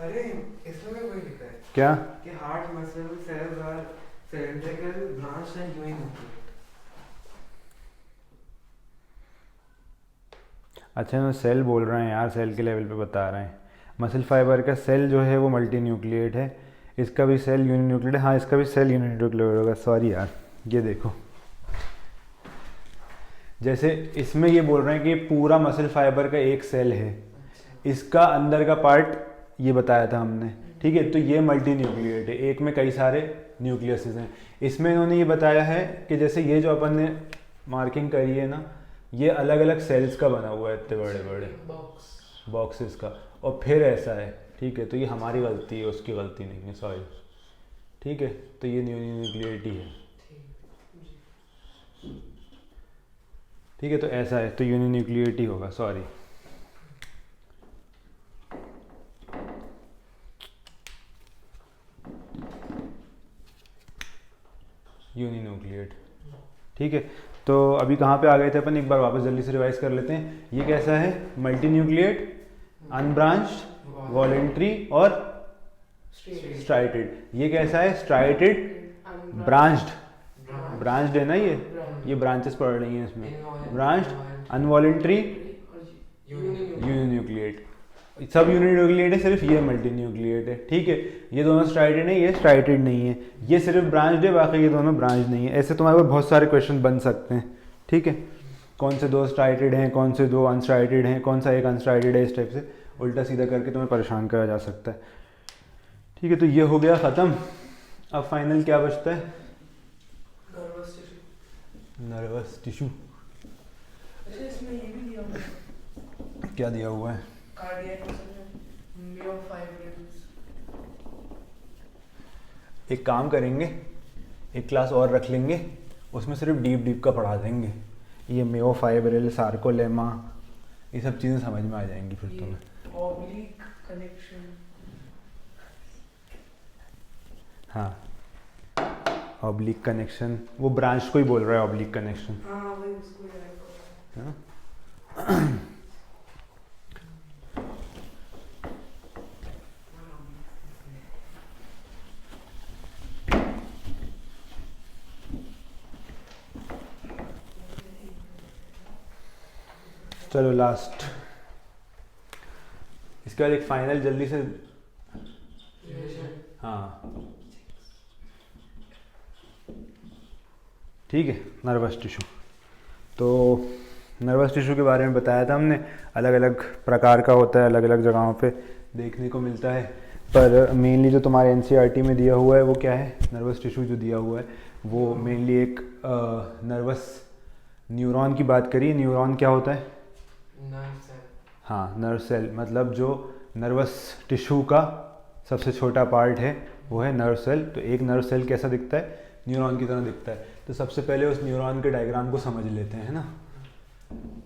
अरे इसमें कोई लिखा है क्या, कि heart muscle cells are cylindrical branch and uninucleate. अच्छा मैं सेल बोल रहे हैं यार, सेल के लेवल पे बता रहे हैं। मसल फाइबर का सेल जो है वो मल्टी न्यूक्लिएट है, इसका भी सेल यूनी न्यूक्लिएट है, हाँ इसका भी सेल यूनी न्यूक्लिएट होगा, सॉरी यार। ये देखो जैसे इसमें ये बोल रहे हैं कि पूरा मसल फाइबर का एक सेल है, इसका अंदर का पार्ट ये बताया था हमने, ठीक है। तो ये मल्टी न्यूक्लिएट है, एक में कई सारे न्यूक्लियसेस हैं। इसमें इन्होंने ये बताया है कि जैसे ये जो अपन ने मार्किंग करी है ना, ये अलग अलग सेल्स का बना हुआ है, इतने बड़े बड़े बॉक्सेस का, और फिर ऐसा है, ठीक है। तो ये हमारी गलती है, उसकी गलती नहीं है, सॉरी, ठीक है। तो ये न्यूक्लिएट ही है, ठीक है। तो ऐसा है, तो यूनी न्यूक्लिएट ही होगा, सॉरी। यूनी न्यूक्लिएट, ठीक है। तो अभी कहाँ पे आ गए थे अपन, एक बार वापस जल्दी से रिवाइज कर लेते हैं। ये कैसा है, मल्टी न्यूक्लिएट, अनब्रांच्ड, वॉलेंट्री और स्ट्राइटेड। ये कैसा है, स्ट्राइटेड, ब्रांच्ड, ब्रांच्ड है ना, ये ब्रांचेस पड़ रही हैं इसमें, ब्रांच्ड, अनवॉलेंट्री, यूनी न्यूक्लिएट। सब यूनी न्यूक्लिएट है, सिर्फ ये मल्टी न्यूक्लिएट है, ठीक है। ये दोनों स्ट्राइटेड है, ये स्ट्राइटेड नहीं है, ये सिर्फ ब्रांच्ड है, बाकी ये दोनों ब्रांच नहीं है। ऐसे तुम्हारे पास बहुत सारे क्वेश्चन बन सकते हैं, ठीक है। कौन से दो स्ट्राइटेड हैं, कौन से दो अनस्ट्राइटेड हैं, कौन सा एक अनस्ट्राइटेड है, इस टाइप से उल्टा सीधा करके तुम्हें परेशान करा जा सकता है, ठीक है। तो ये हो गया ख़त्म। अब फाइनल क्या बचता है, नर्वस टिश्यू। अच्छा इसमें ये भी दिया हुआ है, क्या दिया हुआ है, कार्डियक मसल मियोफाइब्रिल्स। एक काम करेंगे, एक क्लास और रख लेंगे, उसमें सिर्फ डीप डीप का पढ़ा देंगे, ये मियोफाइब्रिल, सार्कोलेमा, ये सब चीज़ें समझ में आ जाएंगी फिर तुम्हें। ऑब्लिक कनेक्शन, हाँ ऑब्लिक कनेक्शन, वो ब्रांच को ही बोल रहा है ऑब्लिक कनेक्शन, हाँ वही उसको याद है ना। चलो लास्ट, इसके बाद एक फाइनल जल्दी से, हाँ ठीक है। नर्वस टिश्यू, तो नर्वस टिश्यू के बारे में बताया था हमने, अलग अलग प्रकार का होता है, अलग अलग जगहों पे देखने को मिलता है, पर मेनली जो तुम्हारे एनसीईआरटी में दिया हुआ है वो क्या है, नर्वस टिश्यू जो दिया हुआ है वो मेनली एक नर्वस न्यूरॉन की बात करिए। न्यूरॉन क्या होता है, नर्व सेल। हाँ नर्व सेल, मतलब जो नर्वस टिश्यू का सबसे छोटा पार्ट है वो है नर्व सेल। तो एक नर्व सेल कैसा दिखता है, न्यूरॉन की तरह दिखता है। तो सबसे पहले उस न्यूरॉन के डायग्राम को समझ लेते हैं, है ना।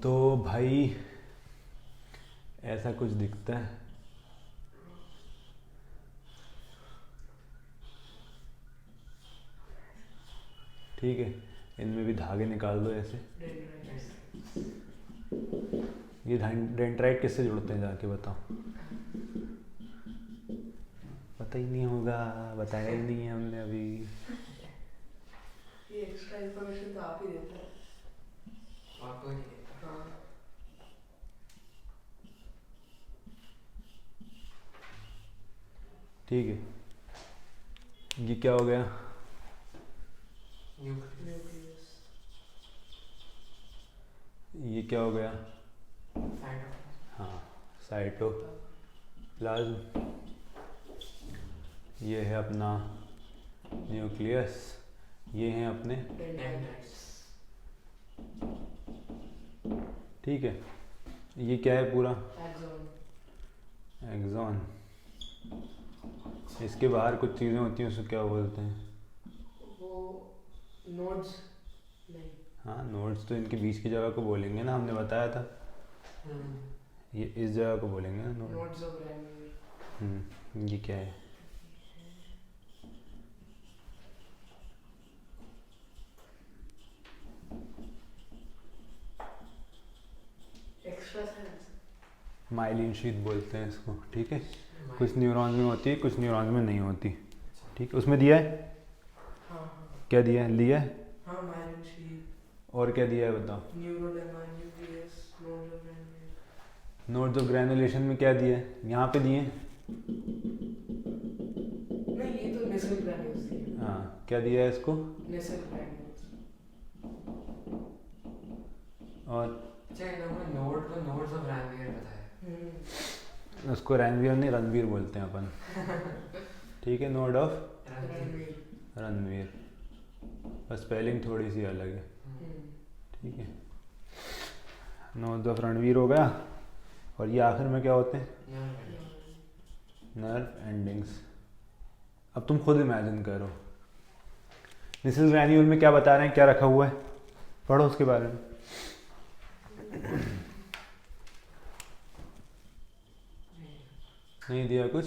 तो भाई ऐसा कुछ दिखता है, ठीक है। इनमें भी धागे निकाल दो ऐसे। ये डेंड्राइट किससे जुड़ते हैं जाके बताओ। पता ही नहीं होगा, बताया ही नहीं है हमने अभी। ये एक्स्ट्रा इन्फॉर्मेशन तो आप ही देते हैं। और कोई नहीं देता। हाँ। ठीक है, ये क्या हो गया? न्यूक्लियस। ये क्या हो गया? साइटोप्लाज्म। हाँ, साइटोप्लाज्म। ये है अपना न्यूक्लियस, ये हैं अपने डेंड्राइट्स। ठीक है। ये क्या है पूरा? एक्सॉन। एक्सॉन। इसके बाहर कुछ चीज़ें होती हैं, उसको क्या बोलते हैं? वो नोड्स नहीं। हाँ, नोड्स तो इनके बीच की जगह को बोलेंगे ना, हमने बताया था। ये इस जगह को बोलेंगे ना नोड। Nodes of रैनवीयर। ये क्या है? Extra sales. माइलिन शीथ बोलते हैं इसको। ठीक है, कुछ न्यूरॉन्स में होती है, कुछ न्यूरॉन्स में नहीं होती। ठीक है, उसमें दिया है? हाँ हाँ। क्या दिया है? लिया है? हाँ, माइलिन शीथ। और क्या दिया है बताओ? Neurolemma, nucleus, nodes of Ranvier. Nodes of granulation में क्या दिया है? यहाँ पे दिए हैं? नहीं, ये तो नेसल ग्रैन्यूल्स थी। हाँ, क्या दिया है इसको? नेसल ग्रैन्यूल्स। और अच्छा, इन लोगों ने नोड को नोड्स ऑफ रैनवीयर बताया। उसको रैनवीर नहीं, रणवीर बोलते हैं अपन। ठीक है, नोड ऑफ रैनवीर। रणवीर, बस स्पेलिंग थोड़ी सी अलग है। ठीक है, नोड ऑफ रणवीर हो गया। और ये आखिर में क्या होते हैं? Nerve endings. अब तुम खुद इमेजिन करो, निसल ग्रैन्यूल में क्या बता रहे हैं, क्या रखा हुआ है? पढ़ो उसके बारे में। नहीं दिया कुछ?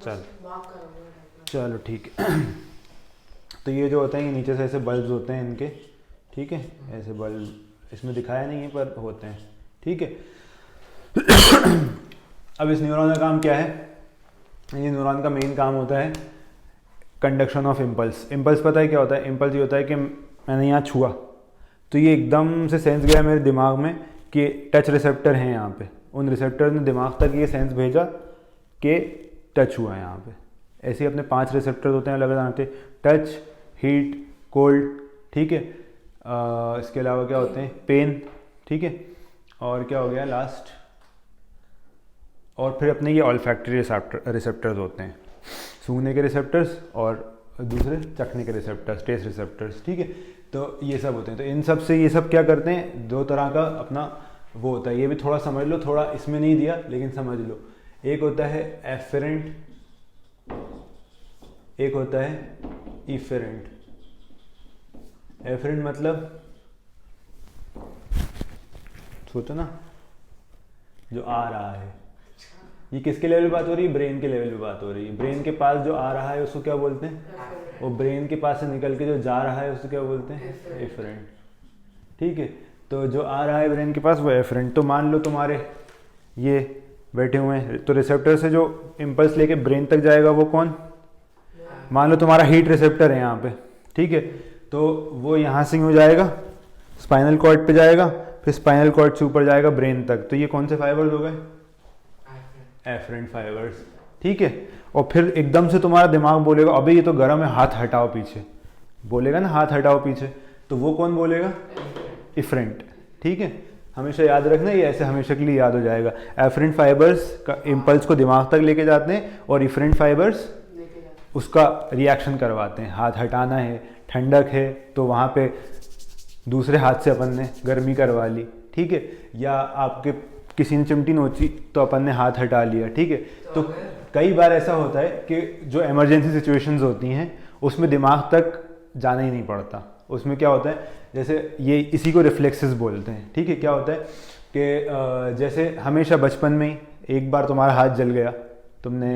चल चलो ठीक है। तो ये जो होते हैं, ये नीचे से ऐसे बल्ब्स होते हैं इनके। ठीक है, ऐसे बल्ब इसमें दिखाया नहीं है पर होते हैं। ठीक है। अब इस न्यूरॉन का काम क्या है? ये न्यूरॉन का मेन काम होता है कंडक्शन ऑफ इम्पल्स। इम्पल्स पता है क्या होता है? इम्पल्स ये होता है कि मैंने यहाँ छुआ तो ये एकदम से सेंस गया मेरे दिमाग में कि टच रिसेप्टर हैं यहाँ पे। उन रिसेप्टर ने दिमाग तक ये सेंस भेजा कि टच हुआ है यहाँ पे। ऐसे ही अपने 5 रिसेप्टर होते हैं अलग अलग, टच, हीट, कोल्ड। ठीक है, इसके अलावा क्या होते हैं? पेन। ठीक है, और क्या हो गया लास्ट? और फिर अपने ये ऑल्फैक्टरी रिसेप्टर्स होते हैं, सूंघने के रिसेप्टर्स और दूसरे चखने के रिसेप्टर्स, टेस्ट रिसेप्टर्स। ठीक है, तो ये सब होते हैं। तो इन सब से ये सब क्या करते हैं? 2 तरह का अपना वो होता है। ये भी थोड़ा समझ लो, थोड़ा इसमें नहीं दिया लेकिन समझ लो। एक होता है एफेरेंट, एक होता है इफेरेंट। एफेरेंट मतलब सोचो ना, जो आ रहा है। ये किसके लेवल पे बात हो रही है? ब्रेन के लेवल पे बात हो रही है। ब्रेन के पास जो आ रहा है उसको क्या बोलते हैं? और ब्रेन के पास से निकल के जो जा रहा है उसको क्या बोलते हैं? एफरेंट। ठीक है, तो जो आ रहा है ब्रेन के पास वो एफरेंट। तो मान लो तुम्हारे ये बैठे हुए हैं, तो रिसेप्टर से जो इम्पल्स लेके ब्रेन तक जाएगा वो कौन? मान लो तुम्हारा हीट रिसेप्टर है यहाँ पे। ठीक है, तो वो यहाँ से हो जाएगा, स्पाइनल कॉर्ड पे जाएगा, फिर स्पाइनल कॉर्ड से ऊपर जाएगा ब्रेन तक। तो ये कौन से फाइबर्स हो गए? Afferent fibres. ठीक है, और फिर एकदम से तुम्हारा दिमाग बोलेगा अबे ये तो गर्म है, हाथ हटाओ पीछे, बोलेगा ना हाथ हटाओ पीछे, तो वो कौन बोलेगा? इफरेंट। ठीक है, हमेशा याद रखना, ये ऐसे हमेशा के लिए याद हो जाएगा। एफरेंट फाइबर्स का इम्पल्स को दिमाग तक लेके जाते हैं और इफरेंट फाइबर्स उसका रिएक्शन करवाते हैं। हाथ हटाना है, ठंडक है तो वहाँ पे दूसरे हाथ से अपन ने गर्मी करवा ली। ठीक है, या आपके किसी ने चिमटी नोची तो अपन ने हाथ हटा लिया। ठीक है, तो कई बार ऐसा होता है कि जो इमरजेंसी सिचुएशंस होती हैं उसमें दिमाग तक जाना ही नहीं पड़ता। उसमें क्या होता है, जैसे ये इसी को रिफ्लेक्सेस बोलते हैं। ठीक है, क्या होता है कि जैसे हमेशा बचपन में ही एक बार तुम्हारा हाथ जल गया, तुमने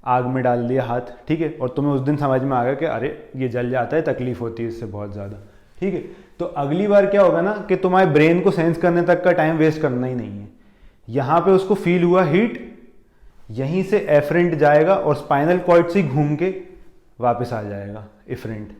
आग में डाल दिया हाथ। ठीक है, और तुम्हें उस दिन समझ में आ गया कि अरे ये जल जाता है, तकलीफ होती है इससे बहुत ज़्यादा। ठीक है, तो अगली बार क्या होगा ना कि तुम्हारे ब्रेन को सेंस करने तक का टाइम वेस्ट करना ही नहीं है। यहाँ पे उसको फील हुआ हीट, यहीं से एफरेंट जाएगा और स्पाइनल कॉर्ड से घूम के वापस आ जाएगा इफरेंट,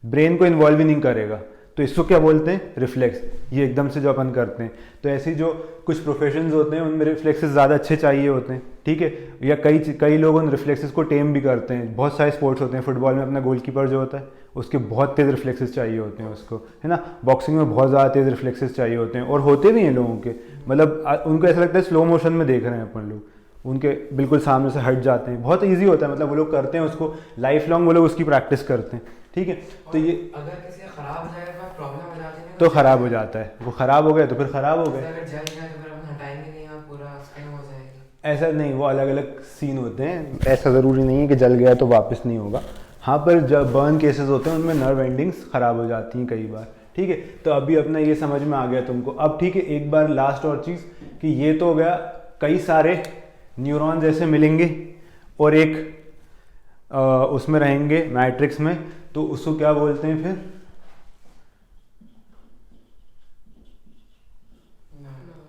ब्रेन को इन्वॉल्व ही नहीं करेगा। तो इसको क्या बोलते हैं? रिफ्लेक्स। ये एकदम से जो अपन करते हैं, तो ऐसे जो कुछ प्रोफेशंस होते हैं उनमें रिफ्लेक्सेस ज़्यादा अच्छे चाहिए होते हैं, ठीक है। या कई लोग उन रिफ्लेक्सेस को टेम भी करते हैं। बहुत सारे स्पोर्ट्स होते हैं, फुटबॉल में अपना गोलकीपर जो होता है उसके बहुत तेज़ रिफ्लेक्सेस चाहिए होते हैं उसको, है ना। बॉक्सिंग में बहुत ज़्यादा तेज़ रिफ्लेक्सेस चाहिए होते हैं, और होते भी हैं लोगों के, मतलब उनको ऐसा लगता है स्लो मोशन में देख रहे हैं अपन लोग, उनके बिल्कुल सामने से हट जाते हैं। बहुत ईजी होता है, मतलब वो लोग करते हैं उसको लाइफ लॉन्ग, वो लोग उसकी प्रैक्टिस करते हैं, ठीक है। तो ये अगर किसी का खराब हो जाए तो प्रॉब्लम हो जाती है, तो ख़राब हो जाता है, वो ख़राब हो गए तो फिर ख़राब हो गए। अगर जल जाए तो फिर अपन हटाएंगे नहीं और पूरा स्किन हो जाएगी। ऐसा नहीं, वो अलग अलग सीन होते हैं, ऐसा ज़रूरी नहीं है कि जल गया तो वापस नहीं होगा। हाँ, पर जब बर्न केसेस होते हैं उनमें नर्व एंडिंग्स ख़राब हो जाती हैं कई बार, ठीक है। तो अभी अपना ये समझ में आ गया तुमको। अब ठीक है, एक बार लास्ट और चीज़ कि ये तो हो गया, कई सारे न्यूरॉन्स ऐसे मिलेंगे और एक उसमें रहेंगे मैट्रिक्स में, तो उसको क्या बोलते हैं फिर?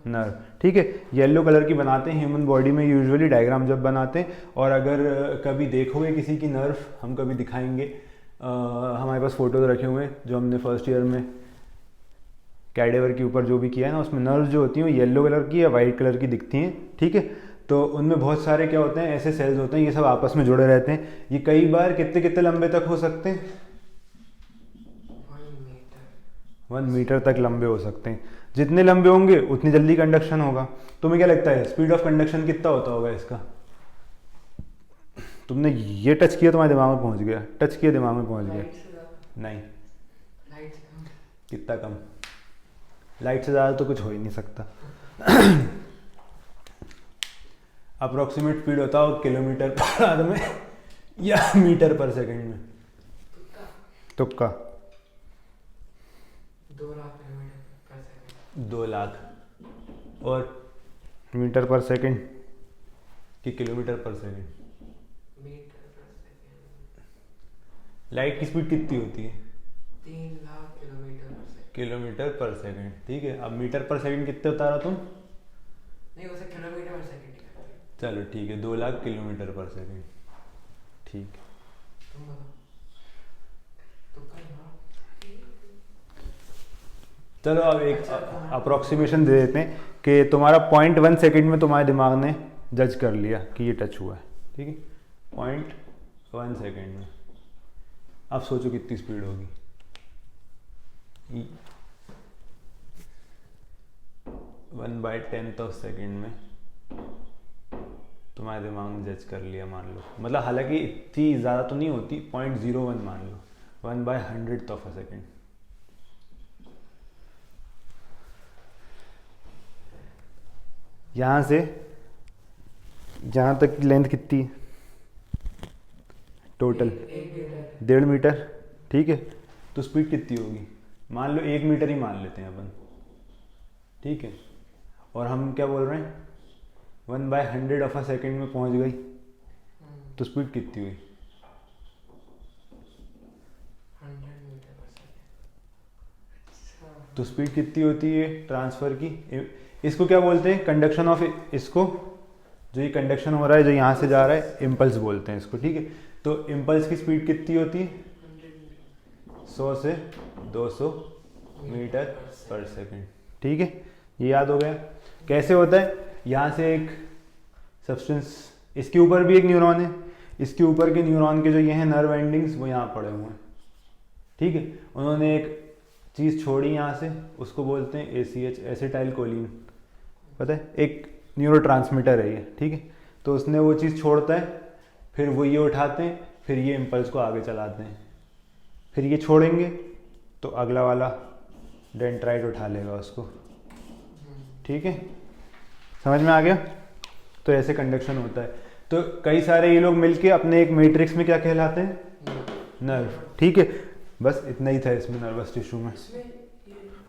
नर्व, ठीक है। येलो कलर की बनाते हैं ह्यूमन बॉडी में यूजुअली डायग्राम जब बनाते हैं। और अगर कभी देखोगे किसी की नर्व, हम कभी दिखाएंगे, हमारे पास फोटोज रखे हुए हैं जो हमने फर्स्ट ईयर में कैडेवर के ऊपर जो भी किया है ना, उसमें नर्व जो होती हैं वो येलो कलर की या वाइट कलर की दिखती हैं, ठीक है। तो उनमें बहुत सारे क्या होते हैं, ऐसे सेल्स होते हैं, ये सब आपस में जुड़े रहते हैं। ये कई बार कितने कितने लंबे तक हो सकते हैं? 1 मीटर तक लंबे हो सकते हैं। जितने लंबे होंगे उतनी जल्दी कंडक्शन होगा। तुम्हें क्या लगता है स्पीड ऑफ कंडक्शन कितना होता होगा इसका? तुमने ये टच किया तुम्हारे दिमाग में पहुंच गया, टच किया दिमाग में पहुंच गया? नहीं, लाइट से कम। कितना कम? लाइट से ज़्यादा तो कुछ हो ही नहीं सकता। अप्रोक्सीमेट स्पीड होता हो किलोमीटर पर आवर में या मीटर पर सेकंड में? तुक्का। 2 लाख किलोमीटर पर सेकंड। 2 लाख। और मीटर पर सेकंड कि किलोमीटर पर सेकंड? मीटर पर सेकंड। लाइट की स्पीड कितनी होती है? 3 लाख किलोमीटर पर सेकंड। किलोमीटर पर सेकंड, ठीक है। अब मीटर पर सेकंड कितने उतारा तुम? नहीं, उसे किलोमीटर पर सेकंड ही करते हैं। चलो ठीक है, 2 लाख किलोमीटर पर सेकंड, ठीक है। तुम बताओ। तो कल हाँ। चलो अब एक अप्रोक्सीमेशन दे देते हैं कि तुम्हारा 0.1 सेकंड में तुम्हारे दिमाग ने जज कर लिया कि ये टच हुआ है, ठीक है। 0.1 सेकंड में। अब सोचो कितनी स्पीड होगी? 1/10 ऑफ सेकंड में तुम्हारे दिमाग ने जज कर लिया, मान लो। मतलब हालांकि इतनी ज़्यादा तो नहीं होती, 0.01 मान लो, 1/100th ऑफ अ सेकंड। यहाँ से जहाँ तक की लेंथ कितनी है टोटल? 1.5 मीटर, ठीक है। तो स्पीड कितनी होगी? मान लो 1 मीटर ही मान लेते हैं अपन, ठीक है। और हम क्या बोल रहे हैं, 1/100 ऑफ अ सेकेंड में पहुंच गई, तो स्पीड कितनी हुई? 100 मीटर पर सेकंड। तो स्पीड कितनी होती है ट्रांसफ़र की? इसको क्या बोलते हैं? कंडक्शन ऑफ, इसको जो ये कंडक्शन हो रहा है जो यहाँ से जा रहा है, इम्पल्स बोलते हैं इसको, ठीक है। तो इम्पल्स की स्पीड कितनी होती है? 100 से 200 मीटर पर सेकंड, ठीक है। ये याद हो गया। कैसे होता है? यहाँ से एक सब्सटेंस, इसके ऊपर भी एक न्यूरॉन है, इसके ऊपर के न्यूरॉन के जो ये हैं नर्व एंडिंग्स, वो यहाँ पड़े हुए हैं, ठीक है। उन्होंने एक चीज़ छोड़ी यहाँ से, उसको बोलते हैं ACH, एसिटाइल कोलिन, पता है, एक न्यूरोट्रांसमीटर है ये, ठीक है। तो उसने वो चीज़ छोड़ता है, फिर वो ये उठाते हैं, फिर ये इम्पल्स को आगे चलाते हैं, फिर ये छोड़ेंगे तो अगला वाला डेंड्राइट उठा लेगा उसको, ठीक है। समझ में आ गया? तो ऐसे कंडक्शन होता है। तो कई सारे ये लोग मिलके अपने एक मैट्रिक्स में क्या कहलाते हैं? नर्व, ठीक है। बस इतना ही था इसमें नर्वस टिश्यू में। इसमें